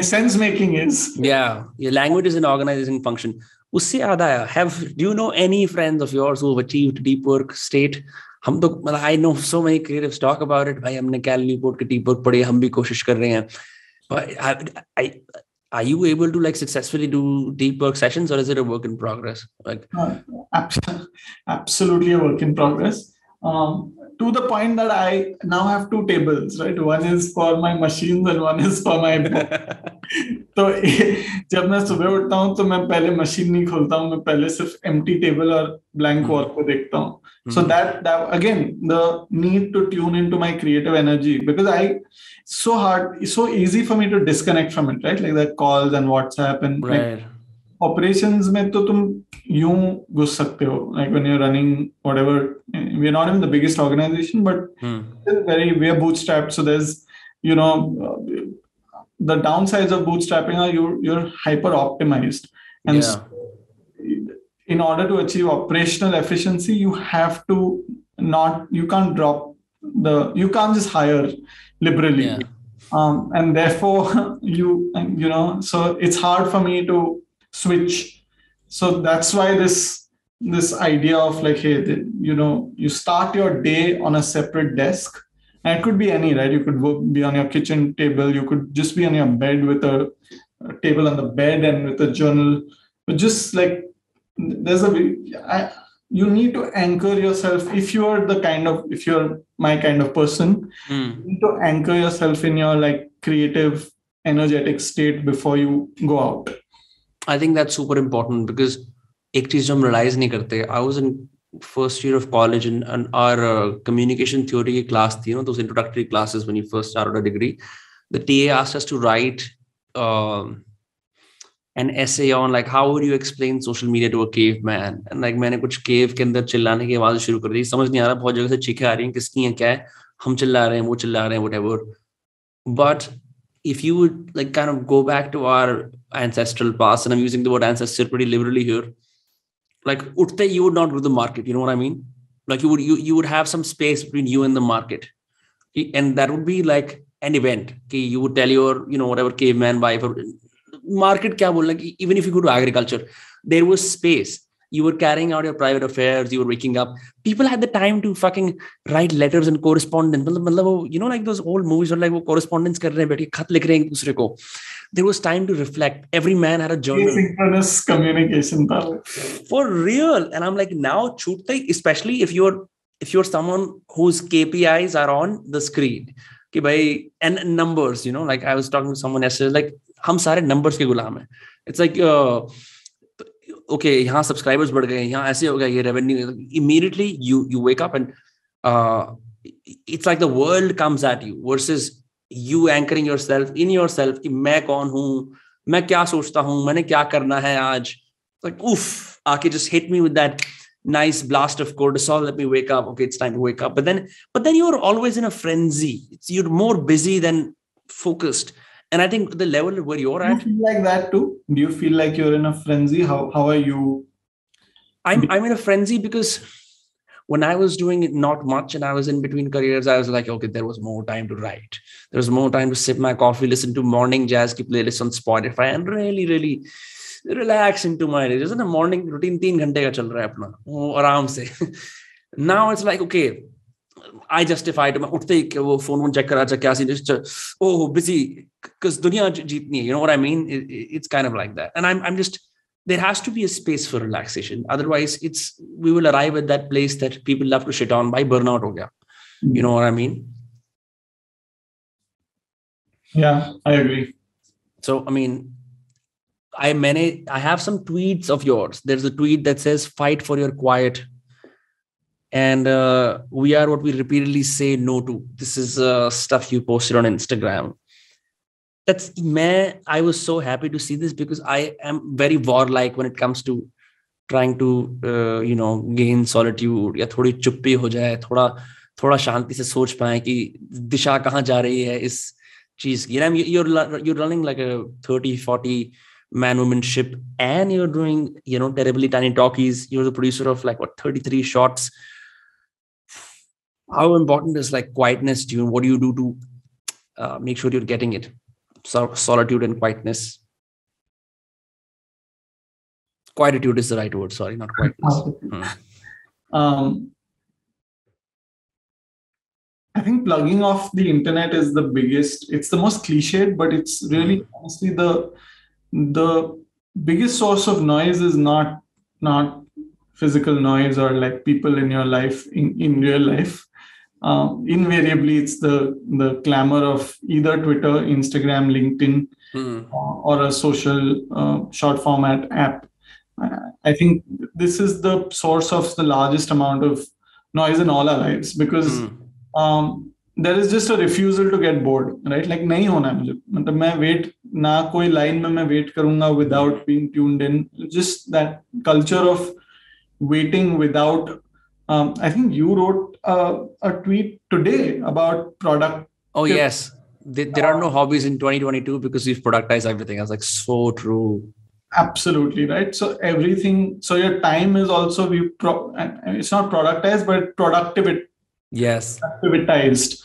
sense making is. Yeah, your language is an organizing function. Usse yaad aaya, do you know any friends of yours who have achieved deep work state? I know so many creatives talk about it. Bhai, humne Cal Newport ke deep work padhe, hum bhi koshish kar rahe hain. But are you able to like successfully do deep work sessions, or is it a work in progress? Like absolutely a work in progress. to the point that I now have two tables, right? One is for my machines and one is for my book. तो जब मैं सुबह उठता हूँ तो मैं पहले machine नहीं खोलता हूँ, मैं पहले सिर्फ एम्प्टी टेबल और ब्लैंक वॉल को देखता हूँ. So that again, the need to tune into my creative energy, because it's so easy for me to disconnect from it, right? Like the calls and WhatsApp and right. Like, operations में तो तुम यूं घुस सकते हो, like when you're running whatever. We're not in the biggest organization, but we're bootstrapped, so there's the downsides of bootstrapping are you're hyper optimized, and so in order to achieve operational efficiency, you have to you can't just hire liberally. And therefore so it's hard for me to switch. So that's why this idea of like, hey, you start your day on a separate desk, and it could be any, right? You could be on your kitchen table, you could just be on your bed with a table on the bed and with a journal, but just like you need to anchor yourself. If you're my kind of person, you need to anchor yourself in your like creative, energetic state before you go out. I think that's super important, because एक चीज जो हम realize नहीं करते. I was in first year of college and our communication theory class थी, those introductory classes when you first started a degree. The TA asked us to write an essay on like how would you explain social media to a caveman, and like मैंने कुछ cave के अंदर चिल्लाने की आवाज शुरू कर दी. समझ नहीं आ रहा, बहुत जगह से चीखें आ रही हैं, किसकी हैं, क्या है, हम चिल्ला रहे हैं, वो चिल्ला रहे हैं, whatever. But if you would like kind of go back to our ancestral past, and I'm using the word ancestor pretty liberally here, like utte you would not go to the market, you know what I mean? Like you would have some space between you and the market, and that would be like an event. You would tell your whatever caveman wife or market kya bolna, even if you go to agriculture, there was space. You were carrying out your private affairs, you were waking up. People had the time to fucking write letters and correspondence. Like those old movies where like वो correspondence कर रहे हैं, बैठे खत लिख रहे हैं एक दूसरे को. There was time to reflect. Every man had a journal. Asynchronous communication. For real. And I'm like, now छूटते, especially if you're someone whose KPIs are on the screen. कि भाई, and numbers, like I was talking to someone yesterday, like हम सारे numbers के गुलाम हैं. It's like okay, यहाँ subscribers बढ़ गए, यहाँ ऐसे हो गया, ये revenue. Immediately you wake up and it's like the world comes at you, versus you anchoring yourself in yourself कि मैं कौन हूँ, मैं क्या सोचता हूँ, मैंने क्या करना है आज. Like oof, आके just hit me with that nice blast of cortisol. Let me wake up. Okay, it's time to wake up. But then you're always in a frenzy. You're more busy than focused. And I think the level where you're at. Do you feel like that too? Do you feel like you're in a frenzy? How are you? I'm in a frenzy because when I was doing not much and I was in between careers, I was like, okay, there was more time to write. There was more time to sip my coffee, listen to morning jazz ki playlist on Spotify, and really, really relax into my day. Isn't a morning routine 3 घंटे का चल रहा है अपना, आराम से. Now it's like, okay, I justify it. मैं उठते ही वो फोन चेक करा, क्या सीन, oh busy, because दुनिया जीतनी है. You know what I mean? It's kind of like that. And I'm just, there has to be a space for relaxation. Otherwise, we will arrive at that place that people love to shit on by burnout ho gaya. You know what I mean? Yeah, I agree. So, I mean, I have some tweets of yours. There's a tweet that says, fight for your quiet. And we are what we repeatedly say no to. This is stuff you posted on Instagram. I was so happy to see this because I am very warlike when it comes to trying to, gain solitude. या थोड़ी चुप्पी हो जाए, थोड़ा शांति से सोच पाए कि दिशा कहाँ जा रही है इस चीज की. You're running like a 30-40 man-woman ship, and you're doing, terribly tiny talkies. You're the producer of 33 shots. How important is quietness to you? What do you do to make sure you're getting it? Solitude and quietness. Quietude is the right word. Sorry, not quietness. I think plugging off the internet is the biggest. It's the most cliched, but it's really honestly the biggest source of noise is not physical noise or people in your life in real life. invariably it's the clamor of either Twitter, Instagram, LinkedIn, or a social short format app. I think this is the source of the largest amount of noise in all our lives, because there is just a refusal to get bored, right? Like नहीं होना है मुझे, मतलब मैं wait ना कोई line में मैं wait करूँगा without being tuned in. Just that culture of waiting without. I think you wrote a tweet today about product. Oh yes, there are no hobbies in 2022 because we've productized everything. I was like, so true. Absolutely right. So everything. So your time is also it's not productized, but productivity. Yes. Productivitized.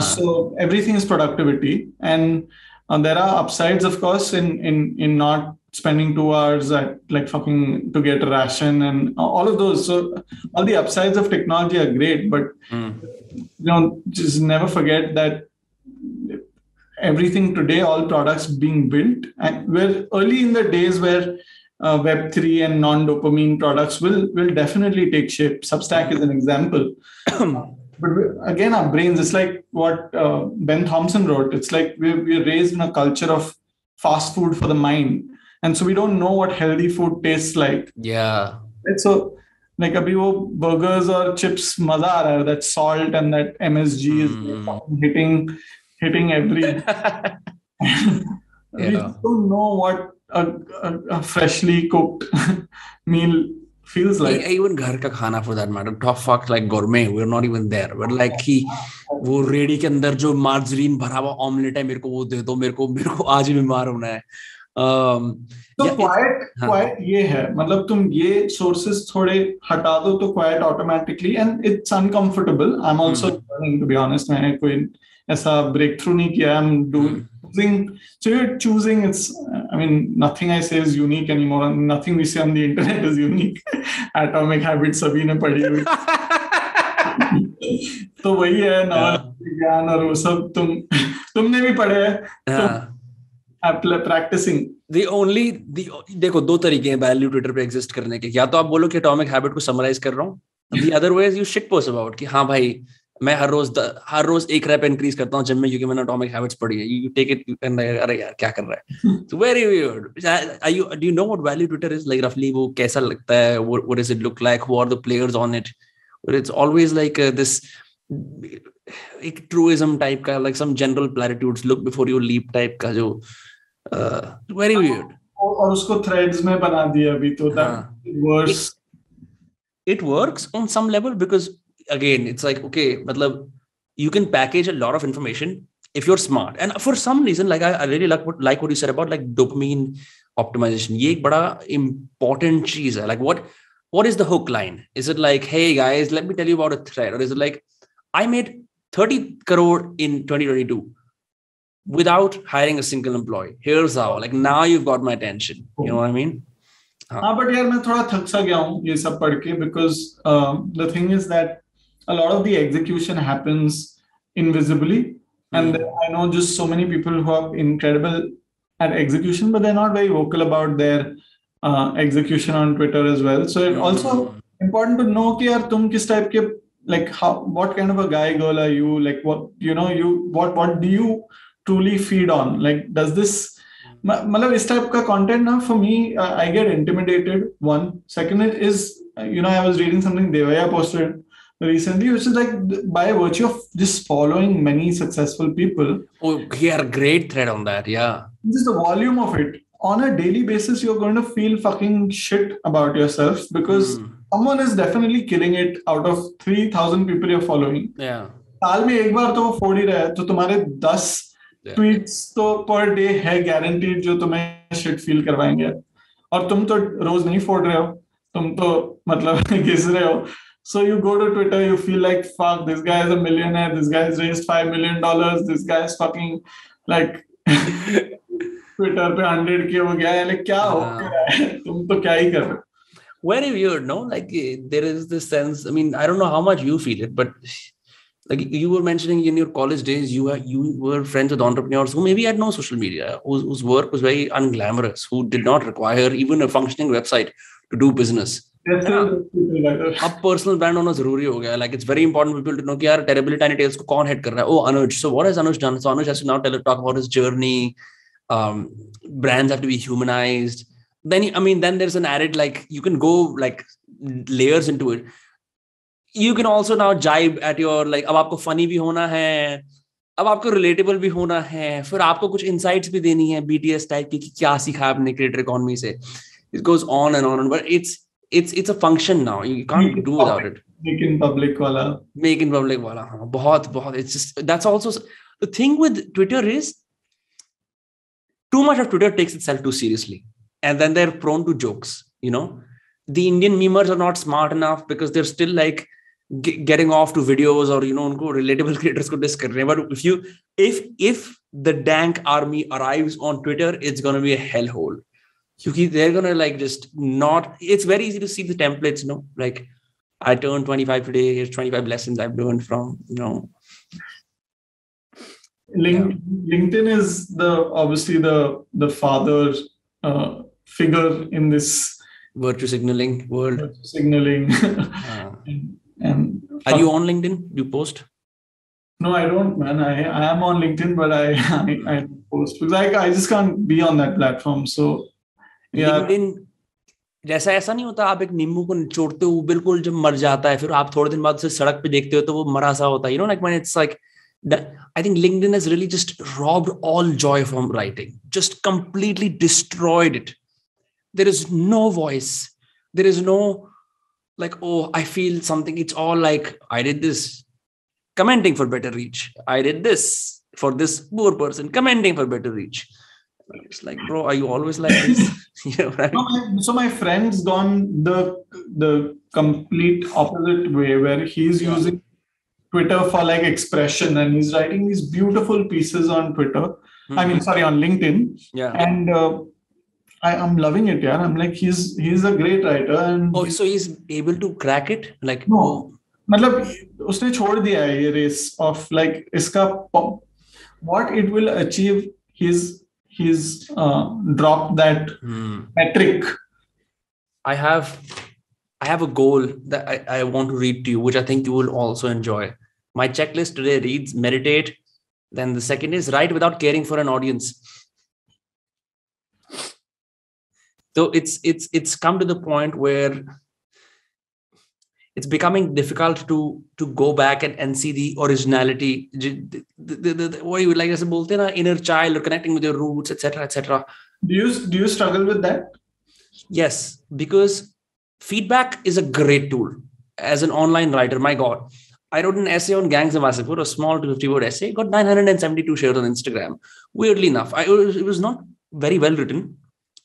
So everything is productivity, and there are upsides, of course, in not spending 2 hours at like fucking to get a ration and all of those. So all the upsides of technology are great, but just never forget that everything today, all products being built, and we're early in the days where Web3 and non-dopamine products will definitely take shape. Substack is an example. But again, our brains, it's like what Ben Thompson wrote. It's like we're raised in a culture of fast food for the mind. And so we don't know what healthy food tastes like. Yeah. Right? So like abhi wo burgers or chips, maza aa raha hai, that salt and that MSG is hitting every... We don't know what a freshly cooked meal feels like. Even घर का खाना for that matter, top fuck like gourmet, we're not even there. But like कि वो ready के अंदर जो margarine भरा हुआ ऑमलेट है, मेरे को वो दे दो, मेरे को आज ही बीमार होना है. तो क्वाइट ये है, मतलब तुम ये सोर्सेस थोड़े हटा दो तो quite automatically, and it's uncomfortable. I am also learning, to be honest. मैंने कोई ऐसा ब्रेक थ्रू नहीं किया. I am doing. So you're choosing. It's, I mean, nothing I say is unique anymore. Nothing we say on the internet is unique. Atomic Habits सभी ने पढ़ी हुई. तो वही है नॉलेज ज्ञान और वो सब तुमने भी पढ़े हैं. Practicing. देखो दो तरीके हैं वैल्यू ट्विटर पे एग्जिस्ट करने के. या तो आप बोलो कि एटॉमिक हैबिट को समराइज कर रहा हूँ. The other way is you shit post about कि हाँ भाई मैं हर रोज एक रैप इंक्रीज करता हूँ जिम में क्योंकि मैंने एटॉमिक हैबिट्स पढ़ी है. You take it and अरे यार क्या कर रहा है. So very weird. Do you know what value Twitter is like roughly? वो कैसा लगता है? What does it look like? Who are the players on it? But it's always like this एक truism type का, like some general platitudes, look before you leap type का जो very weird. और उसको threads में बना दिया अभी तो. That it works on some level because again it's like okay matlab you can package a lot of information if you're smart, and for some reason like I really like what you said about like dopamine optimization. Ye ek bada important cheez hai. Like what is the hook line? Is it like, hey guys, let me tell you about a thread, or is it like I made 30 crore in 2022 without hiring a single employee, here's how, like now you've got my attention. You know what I mean? हाँ, but यार मैं थोड़ा थक सा गया हूँ ये सब पढ़ के, because the thing is that a lot of the execution happens invisibly, and I know just so many people who are incredible at execution, but they're not very vocal about their execution on Twitter as well. So it's also important to know कि यार तुम किस type के, like what kind of a guy girl are you, like what what do you truly feed on, like does this मतलब इस type का content ना, for me I get intimidated. One, second is I was reading something Devaya posted recently, which is like by virtue of just following many successful people. Oh, he had a great thread on that. Yeah, just the volume of it on a daily basis, you're going to feel fucking shit about yourself because someone is definitely killing it out of 3,000 people you're following. Yeah, साल में एक बार तो वो फोड़ ही रहा है, तो तुम्हारे 10 ट्वीट्स तो पर डे है गारंटीड जो तुम्हें शिट फील करवाएंगे, और तुम तो रोज नहीं फोड़ रहे हो, तुम तो मतलब घिस रहे हो. So you go to Twitter, you feel like fuck, this guy is a millionaire, this guy has raised $5 million, this guy is fucking like Twitter पे 100K हो गया है, like क्या हो रहा है, तुम तो क्या ही कर रहे हो. Very weird, no? Like there is this sense, I mean, I don't know how much you feel it, but like you were mentioning in your college days, you were friends with entrepreneurs who maybe had no social media, whose work was very unglamorous, who did not require even a functioning website to do business. अब personal brand होना जरूरी हो गया. Like it's very important for people to know कि यार terribly tiny tales को कौन head कर रहा है. Oh, Anuj. So what has Anuj done? So Anuj has to now talk about his journey. Brands have to be humanized. Then there's an added, like, you can go like layers into it. You can also now jibe at your, like, अब आपको funny भी होना है, अब आपको relatable भी होना है, फिर आपको कुछ insights भी देनी है BTS type की कि क्या सीखा आपने creator economy से. It goes on and on, but it's a function now. You can't do without it. Make in public wala. हाँ, बहुत. It's just, that's also the thing with Twitter is too much of Twitter takes itself too seriously, and then they're prone to jokes. You know, the Indian memers are not smart enough because they're still like getting off to videos or unko relatable creators ko diss kar rahe hain. But if the dank army arrives on Twitter, it's gonna be a hellhole. They're gonna like just not. It's very easy to see the templates. Like I turned 25 today. Here's 25 lessons I've learned from. LinkedIn is obviously the father figure in this virtue signaling world. And are you on LinkedIn? Do you post? No, I don't, man. I am on LinkedIn, but I don't post because I just can't be on that platform. So yeah. LinkedIn जैसा ऐसा नहीं होता, आप एक नींबू को निचोड़ते हो बिल्कुल जब मर जाता है, फिर आप थोड़े दिन बाद उसे सड़क पे देखते हो तो वो मरा सा होता है. Like when it's like I think LinkedIn has really just robbed all joy from writing, just completely destroyed it. There is no voice. There is no like, oh, I feel something. It's all like, I did this, commenting for better reach. I did this for this poor person, commenting for better reach. It's like, bro, are you always like this? Right? So my friend's gone the complete opposite way, where he's using Twitter for like expression, and he's writing these beautiful pieces on Twitter. Mm-hmm. On LinkedIn. Yeah. And I'm loving it, yeah. I'm like, he's a great writer. And so he's able to crack it? Like, no. मतलब उसने छोड़ दिया है ये race of like इसका what it will achieve. He's dropped that metric. I have a goal that I want to read to you, which I think you will also enjoy. My checklist today reads: meditate. Then the second is write without caring for an audience. So it's come to the point where it's becoming difficult to go back and see the originality, what you would like to say, inner child, or connecting with your roots, etc. Do you struggle with that? Yes, because feedback is a great tool. As an online writer, my God, I wrote an essay on gangs of Wasseypur, a small 250-word essay, got 972 shares on Instagram. Weirdly enough, it was not very well written.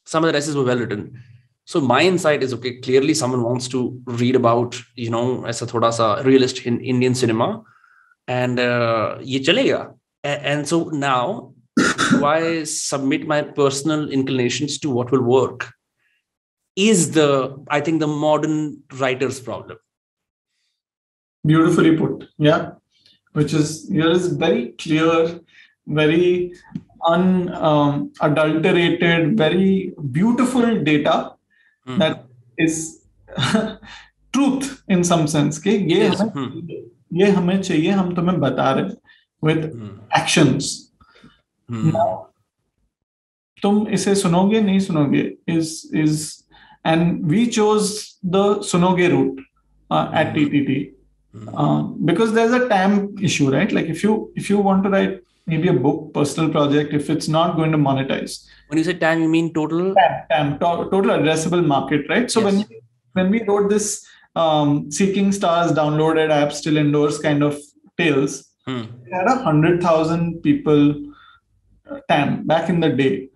Some of the essays were well written. So my insight is, okay, clearly someone wants to read about, as a thoda sa realist in Indian cinema, and ye chalega. And so now, do I submit my personal inclinations to what will work? Is I think the modern writer's problem. Beautifully put. Yeah. Which is, here is very clear, very unadulterated, very beautiful data that is truth in some sense. Okay? ये हमें चाहिए, हम तुम्हें बता रहे with actions. Now, तुम इसे सुनोगे नहीं सुनोगे is and we chose the sunoge route at TTT because there's a TAM issue, right? Like if you want to write maybe a book, personal project, if it's not going to monetize. When you say TAM, you mean total? TAM, total addressable market, right? So yes. when we wrote this seeking stars, downloaded apps, still indoors kind of tales, we had 100,000 people TAM back in the day.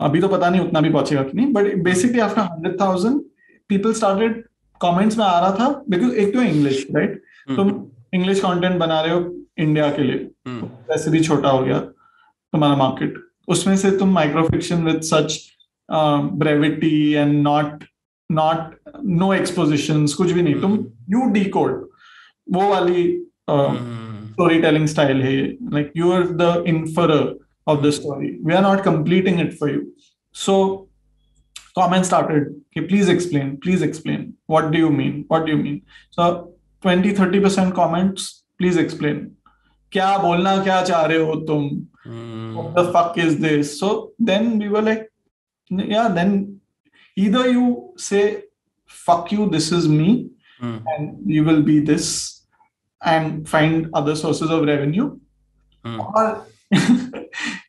अभी तो पता नहीं उतना भी पहुंचेगा कि नहीं, but basically after 100,000 people started comments में आ रहा था because एक तो English, right? तुम English content बना रहे हो इंडिया के लिए, वैसे भी छोटा हो गया तुम्हारा मार्केट, उसमें से तुम microfiction with such brevity and not no expositions, कुछ भी नहीं, तुम you decode वो वाली storytelling style है, like you are the inferer of the story. We are not completing it for you. So comments started, okay, please explain. what do you mean? What do you mean? So 20-30% comments, please explain. क्या बोलना क्या चाह रहे हो तुम? What the fuck is this? So then we were like, yeah, then either you say, fuck you, this is me, and you will be this and find other sources of revenue. Or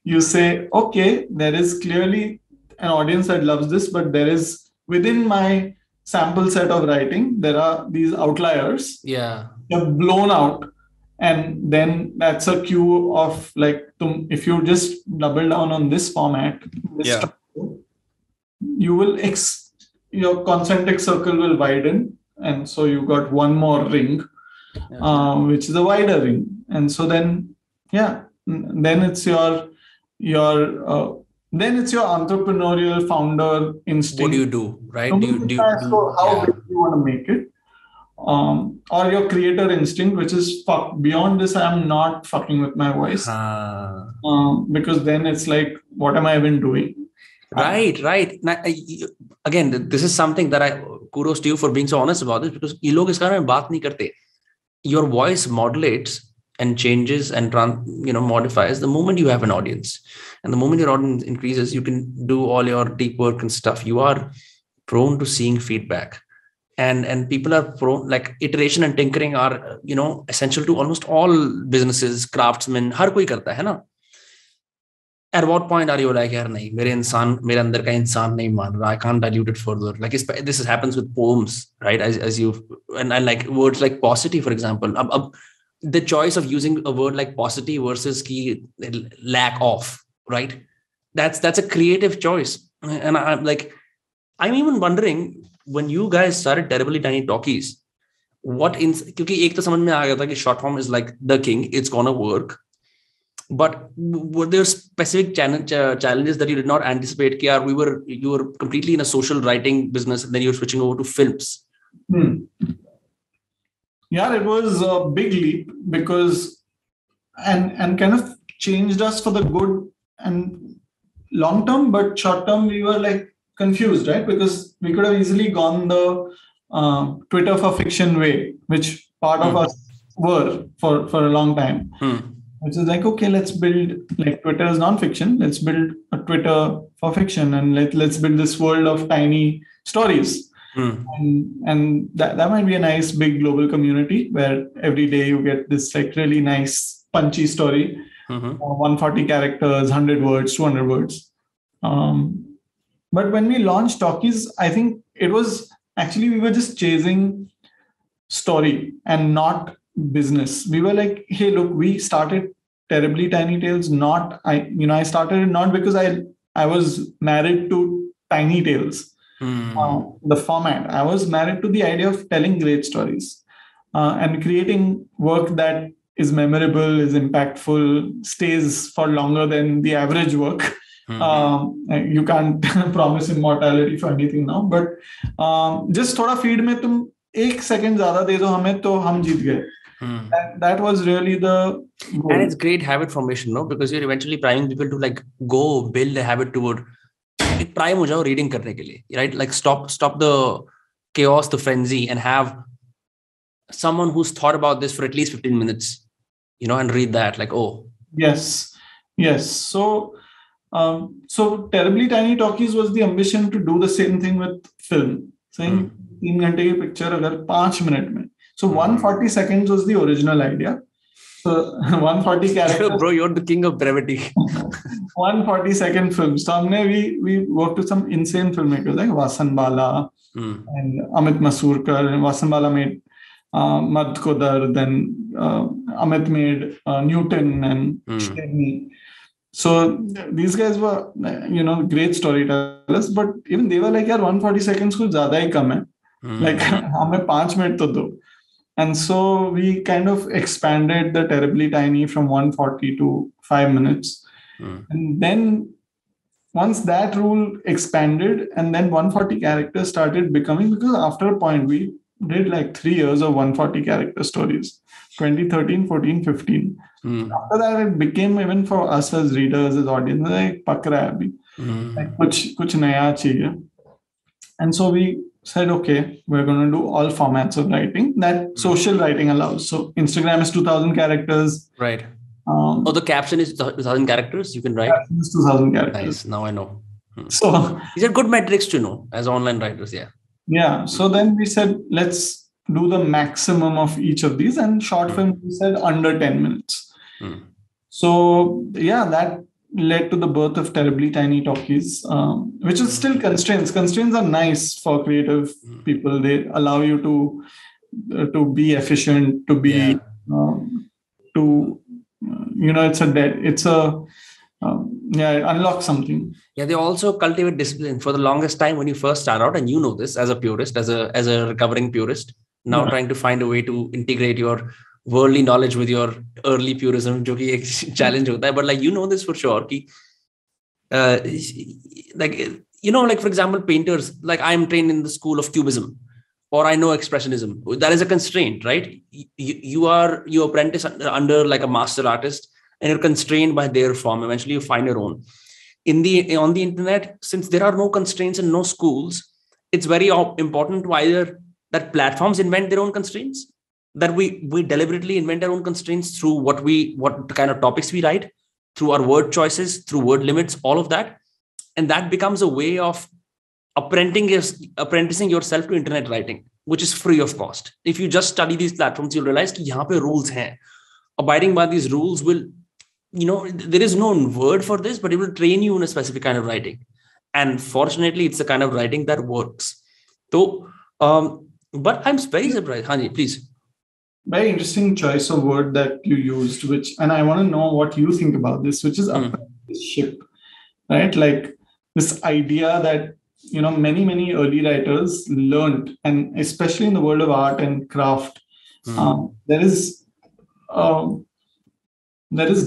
you say, okay, there is clearly an audience that loves this, but there is within my sample set of writing, there are these outliers. Yeah. They're blown out. And then that's a cue of like, if you just double down on this format, this structure, you will your concentric circle will widen, and so you got one more ring, which is a wider ring, and so then then it's your then it's your entrepreneurial founder instinct. What do you do, right? How big big do you want to make it? Or your creator instinct, which is beyond this, I'm not fucking with my voice. Because then it's like, what am I even doing? Right. Now, again, this is something that I kudos to you for being so honest about this, because ye log is baare mein baat nahi karte. Your voice modulates and changes and modifies the moment you have an audience, and the moment your audience increases, you can do all your deep work and stuff. You are prone to seeing feedback. And people are prone, like iteration and tinkering are, essential to almost all businesses, craftsmen, har koi karta hai na. At what point are you like, yaar nahi, mere andar ka insaan nahi maan raha, I can't dilute it further. Like this happens with poems, right? As you, and like words like paucity, for example. The choice of using a word like paucity versus lack of, right? That's a creative choice. And I'm even wondering, when you guys started Terribly Tiny Talkies, क्योंकि एक तो समझ में आ गया था कि short form is like the king, it's gonna work. But were there specific challenges that you did not anticipate? You were completely in a social writing business, and then you're switching over to films. Yeah, it was a big leap because and kind of changed us for the good and long term, but short term we were like confused, right? Because we could have easily gone the Twitter for fiction way, which part of us were for a long time. Which is like, okay, let's build, like Twitter is non-fiction, let's build a Twitter for fiction, and let's build this world of tiny stories. And that might be a nice big global community where every day you get this like really nice punchy story, 140 characters, 100 words, 200 words. But when we launched Talkies, I think it was actually, we were just chasing story and not business. We were like, hey, look, we started Terribly Tiny Tales. I started it not because I was married to Tiny Tales, the format. I was married to the idea of telling great stories and creating work that is memorable, is impactful, stays for longer than the average work. You can't promise immortality for anything now, but just थोड़ा feed में तुम 1 second ज़्यादा दे दो हमें तो हम जीत गए. That was really the goal. And it's great habit formation, no? Because you're eventually priming people to like go build a habit toward prime हो जाओ reading करने के लिए, right? Like stop the chaos, the frenzy, and have someone who's thought about this for at least 15 minutes, and read that like, oh. Yes. So Terribly Tiny Talkies was the ambition to do the same thing with film. Saying 3 घंटे की picture अगर 5 minute में. So 140 seconds was the original idea. So 140 characters. Bro, you're the king of brevity. 140 second films. So we worked with some insane filmmakers like Vasan Bala and Amit Masurkar. And Vasan Bala made Mad Kodar. Then Amit made Newton and Sherni. So these guys were, great storytellers. But even they were like, यार 140 seconds कुछ ज़्यादा ही कम है. Like हमें 5 minute तो दो. And so we kind of expanded the Terribly Tiny from 140 to 5 minutes. And then once that rule expanded, and then 140 characters started becoming, because after a point, we did like 3 years of 140 character stories, 2013, 14, 15. After that, it became, even for us as readers, as audience, like, pak raha hai abhi. Like, kuch naya chahiye. And so we said, okay, we're going to do all formats of writing that social writing allows. So Instagram is 2000 characters. Right. The caption is 2000 characters you can write. Caption is 2000 characters. Nice. Now I know. So these are good metrics to know as online writers. Yeah. Yeah. So then we said, let's do the maximum of each of these, and short film, we said under 10 minutes. So yeah, that led to the birth of Terribly Tiny Talkies, which is still constraints. Constraints are nice for creative people. They allow you to be efficient, to be unlock something. Yeah, they also cultivate discipline. For the longest time, when you first start out, and you know this as a purist, as a recovering purist, now trying to find a way to integrate your worldly knowledge with your early purism, जो कि एक challenge होता है. But like, you know this for sure, कि, like for example, painters, like I'm trained in the school of Cubism, or I know Expressionism. That is a constraint, right? You apprentice under like a master artist, and you're constrained by their form. Eventually, you find your own. On the internet, since there are no constraints and no schools, it's very important to either that platforms invent their own constraints, that we deliberately invent our own constraints through what kind of topics we write, through our word choices, through word limits, all of that. And that becomes a way of apprenticing yourself to internet writing, which is free of cost. If you just study these platforms, you'll realize that यहाँ पे rules हैं. Abiding by these rules will, there is no word for this, but it will train you in a specific kind of writing. And fortunately, it's the kind of writing that works. So, but I'm very surprised. Hani, please. Very interesting choice of word that you used, and I want to know what you think about this, which is apprenticeship, right? Like this idea that, many, many early writers learned, and especially in the world of art and craft, there is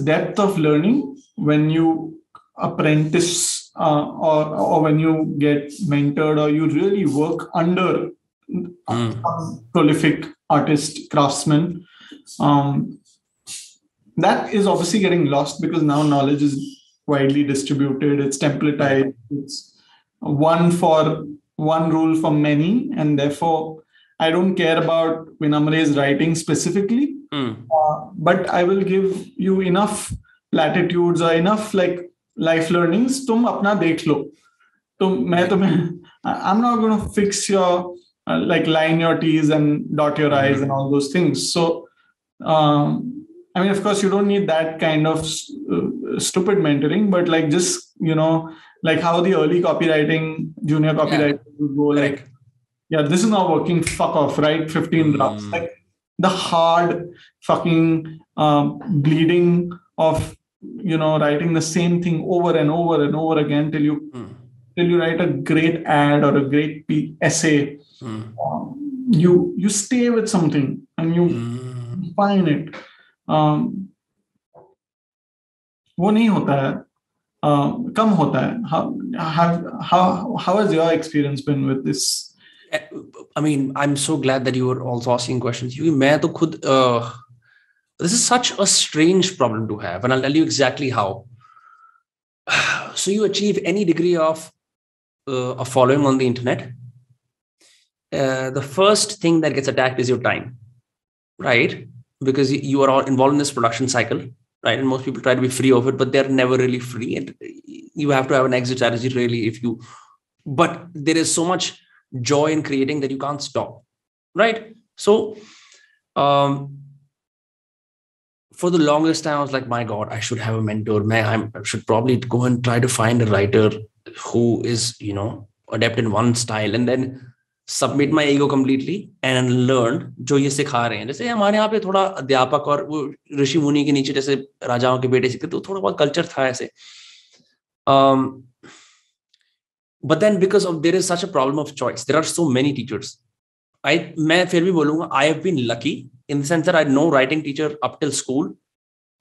depth of learning when you apprentice or when you get mentored, or you really work under a prolific artist, craftsman. That is obviously getting lost because now knowledge is widely distributed. It's templatized. It's one rule for many, and therefore I don't care about Vinamre's writing specifically, but I will give you enough platitudes or enough like life learnings. Tum apna dekh lo. I'm not going to fix your like line your T's and dot your I's and all those things. So, of course, you don't need that kind of stupid mentoring, but like just, like how the early copywriting, junior copywriter would go like, yeah, this is not working, fuck off, right? 15 drafts. Like the hard fucking bleeding of, writing the same thing over and over and over again till you write a great ad or a great essay. You stay with something and you find it. वो नहीं होता है, कम होता है. How has your experience been with this? I mean, I'm so glad that you were also asking questions. मैं तो खुद, this is such a strange problem to have, and I'll tell you exactly how. So you achieve any degree of a following on the internet. The first thing that gets attacked is your time, right? Because you are all involved in this production cycle, right? And most people try to be free of it, but they're never really free. And you have to have an exit strategy, really, but there is so much joy in creating that you can't stop, right? So, for the longest time, I was like, my God, I should have a mentor. I should probably go and try to find a writer who is, adept in one style, and then submit my ego completely and learn जो ये सिखा रहे हैं. जैसे हमारे यहाँ पे थोड़ा अध्यापक और वो ऋषि मुनि के नीचे जैसे राजाओं के बेटे सीखते, तो थोड़ा बहुत कल्चर था ऐसे. But then because of there is such a problem of choice, there are so many teachers. मैं फिर भी बोलूँगा, I have been lucky in the sense that I had no writing teacher up till school.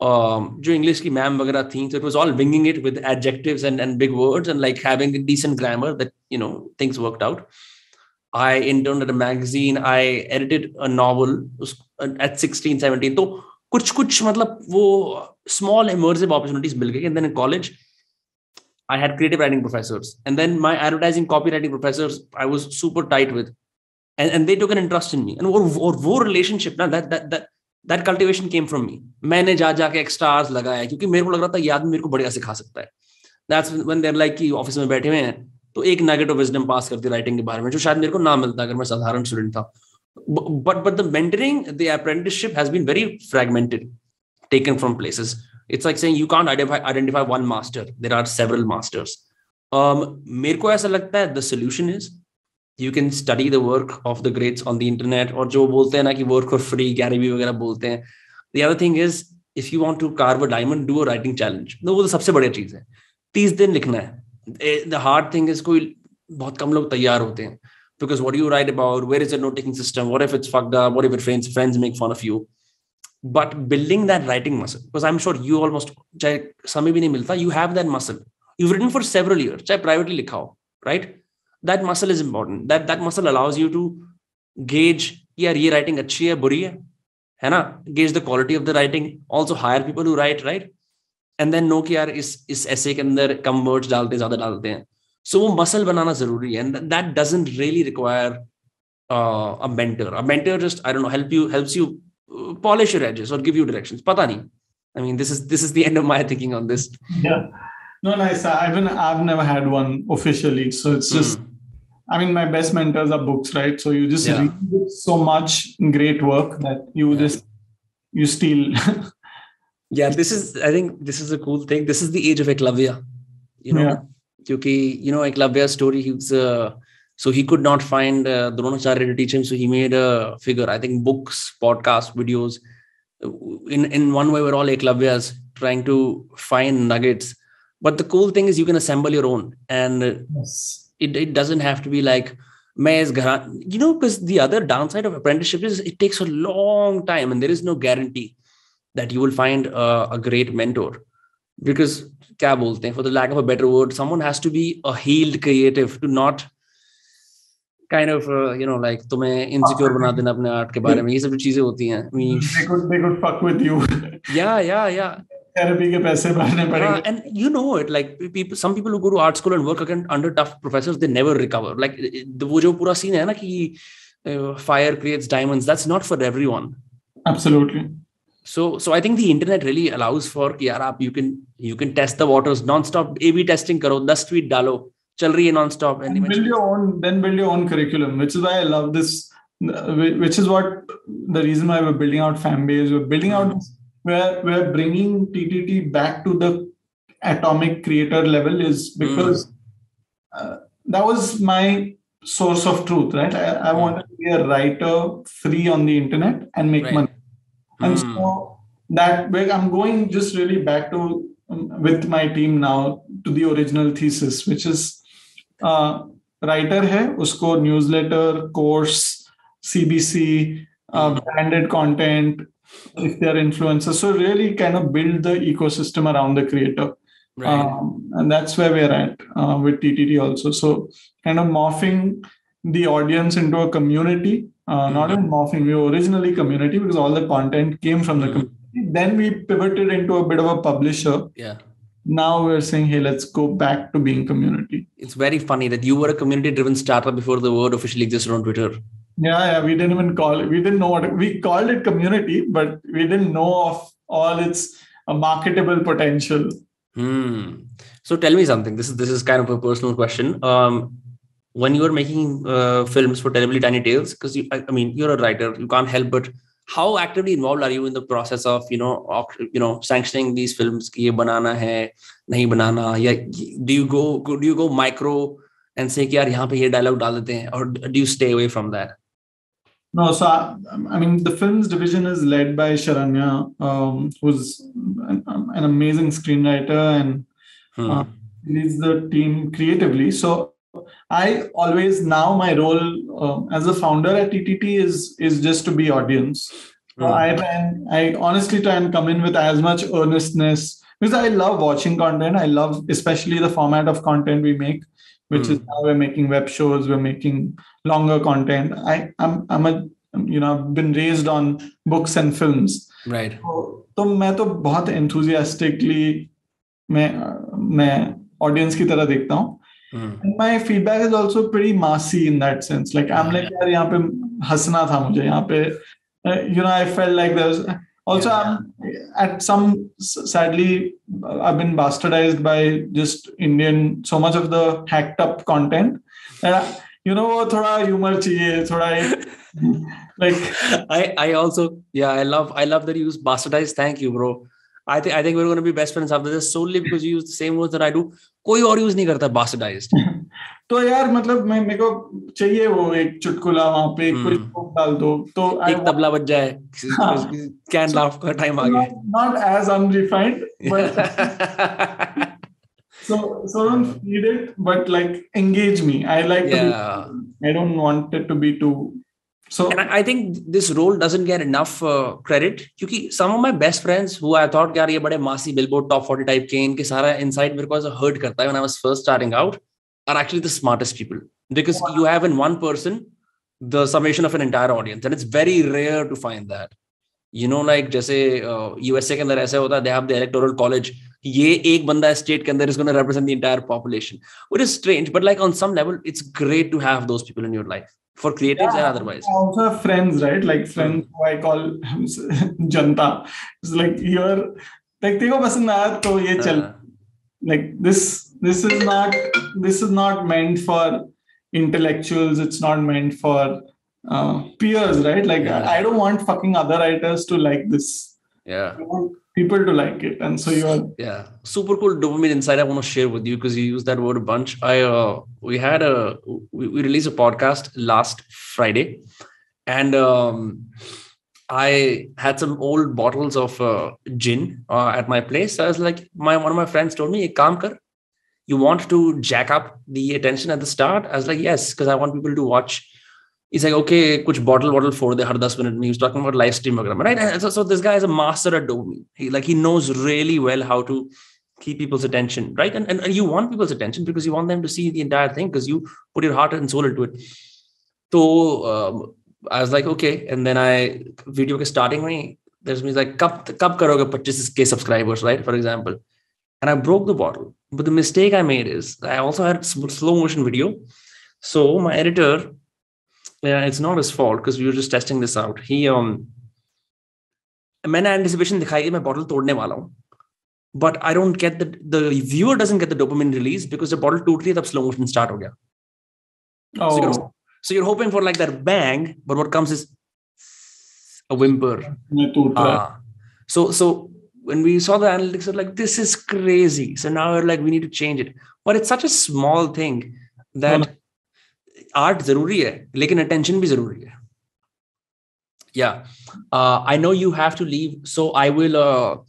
जो English की ma'am वगैरह थी, so it was all winging it with adjectives and big words and like having a decent grammar that, things worked out. I interned at a magazine. I edited a novel at 16, 17. तो कुछ मतलब वो small immersive opportunities मिल गए. And then in college, I had creative writing professors, and then my advertising copywriting professors I was super tight with, and they took an interest in me. And वो relationship ना, that cultivation came from me. मैंने जाके extras लगाया क्योंकि मेरे को लग रहा था ये आदमी मेरे को बढ़िया सिखा सकता है. That's when they're like कि ऑफिस में बैठे हुए हैं तो एक nugget of wisdom पास करती राइटिंग के बारे में जो शायद मेरे को ना मिलता अगर मैं साधारण स्टूडेंट था. But the mentoring, the apprenticeship has been very fragmented, taken from places. It's like saying you can't identify one master. There are several masters. मेरे को ऐसा लगता है the solution is you can study the work of the greats on the internet, और जो बोलते हैं ना कि work for free, Gary Vee वगैरह बोलते हैं. The other thing is if you want to carve a diamond, do a writing challenge. No, वो तो सबसे बड़ी चीज है. 30 दिन लिखना है. The hard thing is कोई बहुत कम लोग तैयार होते हैं. Because what do you write about? Where is the note-taking system? What if it's fucked up? What if your friends make fun of you? But building that writing muscle, because I'm sure you almost, चाहे समय भी नहीं मिलता, you have that muscle. You've written for several years, चाहे privately लिखा हो, right? That muscle is important. That muscle allows you to gauge, यार ये writing अच्छी है, बुरी है ना? Gauge the quality of the writing. Also hire people who write, right? And then know कि यार इस essay के अंदर कम words डालते हैं, ज़्यादा डालते हैं. So वो muscle बनाना जरूरी है, and that doesn't really require a mentor. A mentor just, I don't know, helps you polish your edges or give you directions. पता नहीं. I mean, this is the end of my thinking on this. Yeah. No, nice. I've never had one officially, so it's just. I mean, my best mentors are books, right? So you just read so much great work that you steal. Yeah, I think this is a cool thing. This is the age of Eklavya, you know. Yeah. Because, you know, Eklavya's story, so he could not find Dronacharya to teach him. So he made a figure. I think books, podcasts, videos. In one way, we're all Eklavyas trying to find nuggets. But the cool thing is you can assemble your own. And it doesn't have to be like, you know, because the other downside of apprenticeship is it takes a long time and there is no guarantee that you will find a great mentor. Because क्या बोलते हैं, for the lack of a better word, someone has to be a healed creative to not kind of you know, like तुम्हें insecure बना देना अपने art के बारे में. ये सब चीजें होती हैं. I mean, they could fuck with you. Yeah. Therapy के पैसे भरने पड़ेंगे. And you know it, like some people who go to art school and work again under tough professors, they never recover. Like वो जो पूरा scene है ना कि fire creates diamonds, that's not for everyone. Absolutely. So I think the internet really allows for कि यार आप you can test the waters non-stop. A/B testing करो, 10 tweet डालो, चल रही है non-stop, and build your own curriculum, which is why I love this. Which is what the reason why we're building out Fambase. We're building out. We're bringing TTT back to the atomic creator level is because that was my source of truth, right? I wanted to be a writer free on the internet and make money. And so that way I'm going just really back to with my team now to the original thesis, which is writer hai, usko newsletter, course, CBC, branded content, if they're influencers. So really kind of build the ecosystem around the creator. Right. And that's where we're at with TTT also. So kind of morphing the audience into a community. Not even morphing, we were originally community because all the content came from the community. Then we pivoted into a bit of a publisher. Yeah. Now we're saying, hey, let's go back to being community. It's very funny that you were a community-driven startup before the word officially existed on Twitter. Yeah. We didn't even call it. We didn't know what we called it community, but we didn't know of all its marketable potential. So tell me something. This is kind of a personal question. When you are making films for Terribly Tiny Tales, because I mean, you're a writer, you can't help but how actively involved are you in the process of, you know, sanctioning these films? कि ये बनाना है, नहीं बनाना, या do you go micro and say कि यार यहाँ पे ये dialogue डाल देते हैं, or do you stay away from that? No, so I mean, the films division is led by Sharanya, who's an amazing screenwriter and leads the team creatively. So I always, now my role as a founder at TTT is just to be audience. So I honestly try and come in with as much earnestness because I love watching content. I love especially the format of content we make, which is now we're making web shows, we're making longer content. I've been raised on books and films. Right. So मैं तो बहुत enthusiastically मैं audience की तरह देखता हूँ. And my feedback is also pretty massy in that sense. Like I'm like यार यहाँ पे हंसना था मुझे यहाँ पे, I felt like there was also I'm at some, sadly I've been bastardized by just Indian, so much of the hacked up content. वो थोड़ा humor चाहिए, थोड़ा like I also I love that you use bastardized. Thank you, bro. I think we're going to be best friends after this solely because you use the same words that I do. कोई और use नहीं करता bastardized. तो यार मतलब मेरे को चाहिए वो एक चुटकुला वहां पे कोई डाल दो तो एक तबला बज जाए, कैन लाफ का टाइम आ गया. Not as unrefined, but so don't feed it, but like engage me. I like to be, I don't want it to be too. So and I think this role doesn't get enough credit because some of my best friends who I thought यार ये बड़े मासी Billboard top 40 type के इनके सारा insight मेरे को ऐसा hurt करता है when I was first starting out are actually the smartest people because you have in one person the summation of an entire audience and it's very rare to find that. Like जैसे USA के अंदर ऐसा होता है, they have the electoral college. ये एक बंदा state के अंदर is going to represent the entire population, which is strange, but like on some level, it's great to have those people in your life for creatives and otherwise. I also have friends, right? Like friends who I call Janta. It's like you're like तेको पसंद आया तो ये चल. Like this is not meant for intellectuals. It's not meant for peers, right? Like I don't want fucking other writers to like this. I want people to like it, and so you're super cool dopamine insight I want to share with you because you use that word a bunch. We released a podcast last Friday, and I had some old bottles of gin at my place. So I was like, one of my friends told me, "Ek kaam kar, you want to jack up the attention at the start?" I was like, "Yes," because I want people to watch. He's like, okay, kuch bottle for the har 10 minute. He was talking about live stream, right? So this guy is a master at dopamine. He knows really well how to keep people's attention, right? And you want people's attention because you want them to see the entire thing because you put your heart and soul into it. So I was like, okay. And then video ke starting mein, there's me like, kab karoge 25K subscribers, right? For example. And I broke the bottle. But the mistake I made is I also had slow motion video. So my editor, it's not his fault because we were just testing this out. मैंने anticipation दिखाई कि मैं bottle तोड़ने वाला हूँ, but I don't get the viewer doesn't get the dopamine release because the bottle टूट रही है तब slow motion start हो गया. So you're hoping for like that bang, but what comes is a whimper. So when we saw the analytics, we're like, this is crazy. So now we're like, we need to change it. But it's such a small thing that art जरूरी है, लेकिन attention भी जरूरी है. I know you have to leave, so I will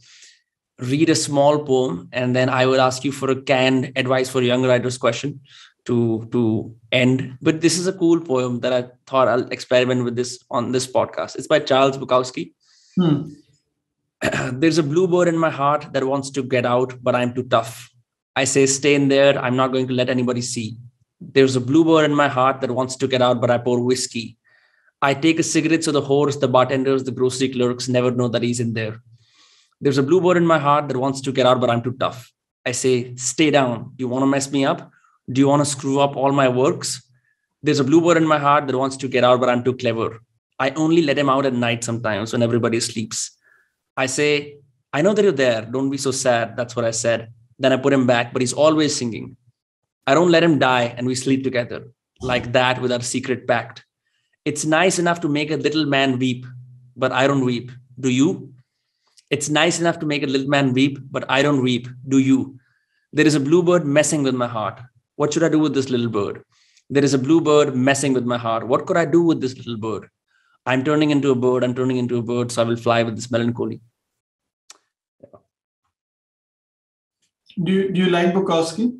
read a small poem and then I will ask you for a canned advice for young writers question to end. But this is a cool poem that I thought I'll experiment with this on this podcast. It's by Charles Bukowski. There's a bluebird in my heart that wants to get out, but I'm too tough. I say, stay in there. I'm not going to let anybody see. There's a bluebird in my heart that wants to get out, but I pour whiskey. I take a cigarette so the whores, the bartenders, the grocery clerks never know that he's in there. There's a bluebird in my heart that wants to get out, but I'm too tough. I say, stay down. Do you want to mess me up? Do you want to screw up all my works? There's a bluebird in my heart that wants to get out, but I'm too clever. I only let him out at night sometimes when everybody sleeps. I say, I know that you're there. Don't be so sad. That's what I said. Then I put him back, but he's always singing. I don't let him die and we sleep together like that with our secret pact. It's nice enough to make a little man weep, but I don't weep. Do you? It's nice enough to make a little man weep, but I don't weep. Do you? There is a bluebird messing with my heart. What should I do with this little bird? There is a bluebird messing with my heart. What could I do with this little bird? I'm turning into a bird. I'm turning into a bird. So I will fly with this melancholy. Do you like Bukowski?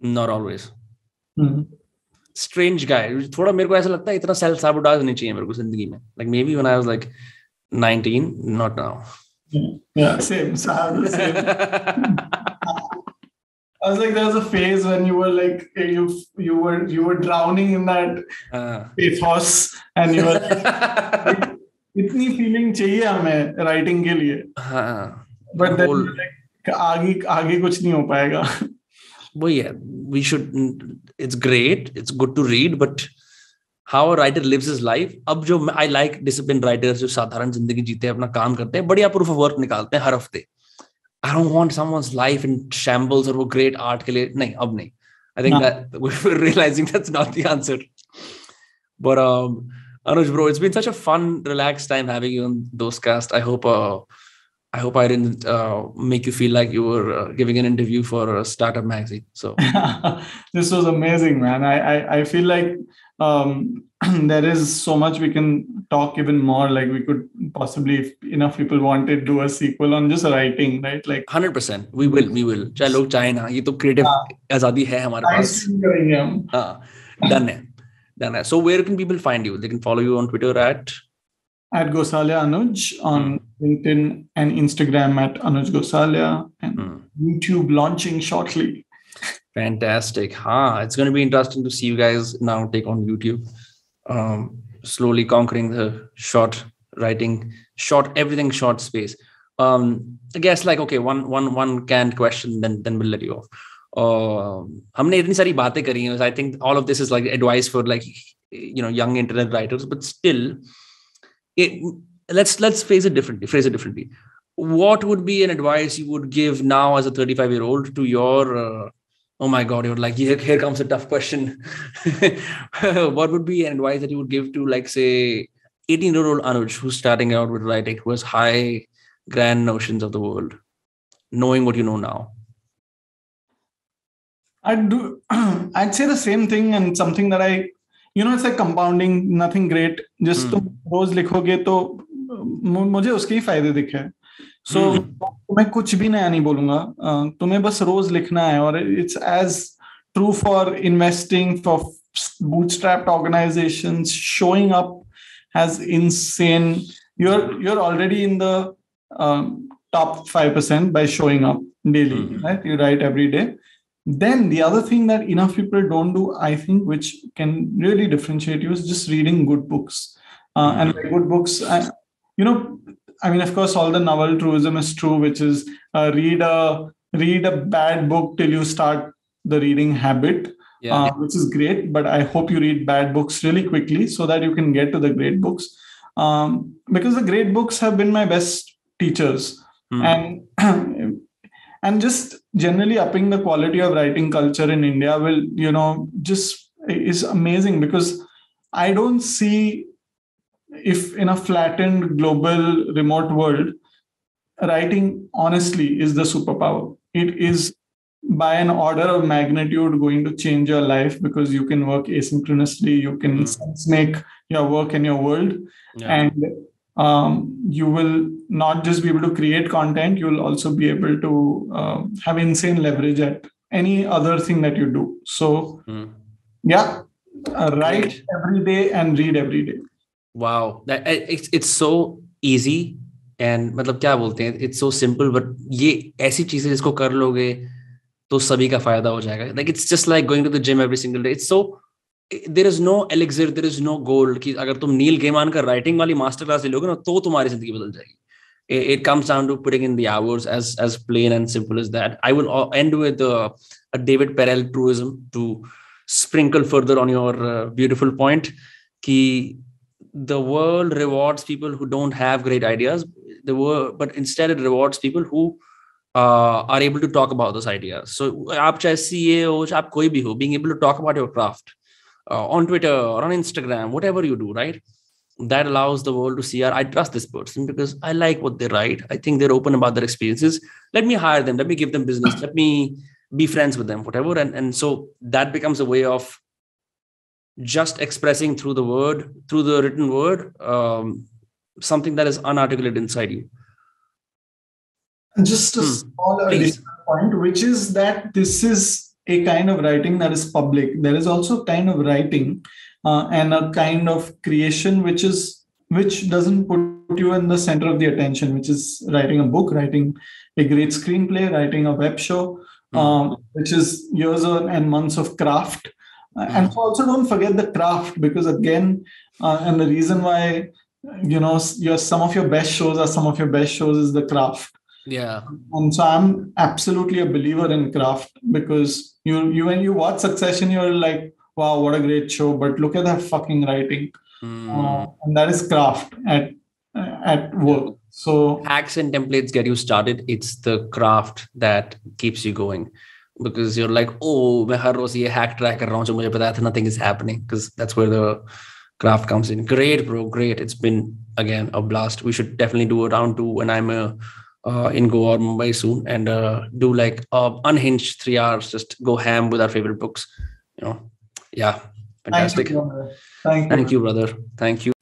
Not always. Strange guy. थोड़ा मेरे को ऐसा लगता है इतना self sabotage नहीं चाहिए मेरे को जिंदगी में. Like maybe when I was like 19, not now. Yeah, same. So I have the same. I was like, there was a phase when you were like you were drowning in that pathos, and you were like, इतनी feeling चाहिए हमें writing के लिए. But then like आगे कुछ नहीं हो पाएगा. Well, yeah, we should. It's great. It's good to read, but how a writer lives his life. अब जो I like disciplined writers जो साधारण जिंदगी जीते हैं, अपना काम करते हैं, बढ़िया proof of work निकालते हैं हर हफ्ते. I don't want someone's life in shambles और वो great art के लिए नहीं, अब नहीं. I think that we're realizing that's not the answer. But Anuj, bro, it's been such a fun, relaxed time having you on Dostcast. I hope I didn't make you feel like you were giving an interview for a startup magazine. So this was amazing, man. I feel like there is so much we can talk even more. Like we could possibly, if enough people wanted, do a sequel on just writing, right? Like 100%. We will. चाहे लोग चाहे ना, ये तो creative आजादी है हमारे पास. Done है. So where can people find you? They can follow you on Twitter at Gosalia Anuj, on LinkedIn and Instagram at Anuj Gosalia, and YouTube launching shortly. Fantastic. It's going to be interesting to see you guys now take on YouTube, slowly conquering the short writing, everything short space. I guess like, okay, one canned question, then we'll let you off. हमने इतनी सारी बातें करी हैं. I think all of this is like advice for like, young internet writers, but still, let's phrase it differently. What would be an advice you would give now as a 35-year-old to your oh my God, you're like, here comes a tough question. What would be an advice that you would give to, like, say, 18-year-old Anuj who's starting out with writing, who has high, grand notions of the world, knowing what you know now? I'd say the same thing, and something that it's like compounding, nothing great. Just तुम रोज लिखोगे तो मुझे उसके ही फायदे दिखे हैं. So मैं कुछ भी नया नहीं बोलूंगा. तुम्हें बस रोज लिखना है, और it's as true for investing, for bootstrapped organizations. Showing up has insane. You're already in the top 5% by showing up daily, right? You write every day. Then the other thing that enough people don't do, I think, which can really differentiate you, is just reading good books. And by good books, of course, all the novel truism is true, which is read a bad book till you start the reading habit, which is great. But I hope you read bad books really quickly so that you can get to the great books. Because the great books have been my best teachers. And just generally upping the quality of writing culture in India will, just is amazing, because I don't see if in a flattened global remote world, writing honestly is the superpower. It is by an order of magnitude going to change your life, because you can work asynchronously, you can sense make your work and your world. And you will not just be able to create content, you will also be able to have insane leverage at any other thing that you do. So write every day and read every day. Wow, it's so easy, and मतलब क्या बोलते हैं, it's so simple, but ये ऐसी चीजें जिसको कर लोगे तो सभी का फायदा हो जाएगा. Like it's just like going to the gym every single day. It's so, there is no elixir, there is no gold कि अगर तुम नील गेमान का राइटिंग वाली मास्टर क्लास ले लोगे ना तो तुम्हारी जिंदगी बदल जाएगी. It comes down to putting in the hours, as plain and simple as that. I will end with a David Perel truism to sprinkle further on your beautiful point. कि the world rewards people who don't have great ideas, but instead it rewards people who are able to talk about those ideas. So आप चाहे CA हो, चाहे आप कोई भी हो, being able to talk about your craft on Twitter or on Instagram, whatever you do, right? That allows the world to see, I trust this person because I like what they write. I think they're open about their experiences. Let me hire them. Let me give them business. Let me be friends with them, whatever. And so that becomes a way of just expressing through the written word, something that is unarticulated inside you. Just a small additional point, which is that this is a kind of writing that is public. There is also a kind of writing and a kind of creation which doesn't put you in the center of the attention, which is writing a book, writing a great screenplay, writing a web show, which is years and months of craft. And so also don't forget the craft, because again, and the reason why some of your best shows is the craft. Yeah. And so I'm absolutely a believer in craft, because you when you watch Succession, you're like, wow, what a great show. But look at that fucking writing. And that is craft at work. So hacks and templates get you started. It's the craft that keeps you going, because you're like, oh, मैं हर रोज ये hack try कर रहा हूँ जो मुझे पता था nothing is happening, because that's where the craft comes in. Great, bro. Great. It's been again a blast. We should definitely do a round 2 when I'm in Goa or Mumbai soon, and do like unhinged 3 hours. Just go ham with our favorite books. Yeah, fantastic. thank you, brother. Thank you. Thank you, brother. Thank you.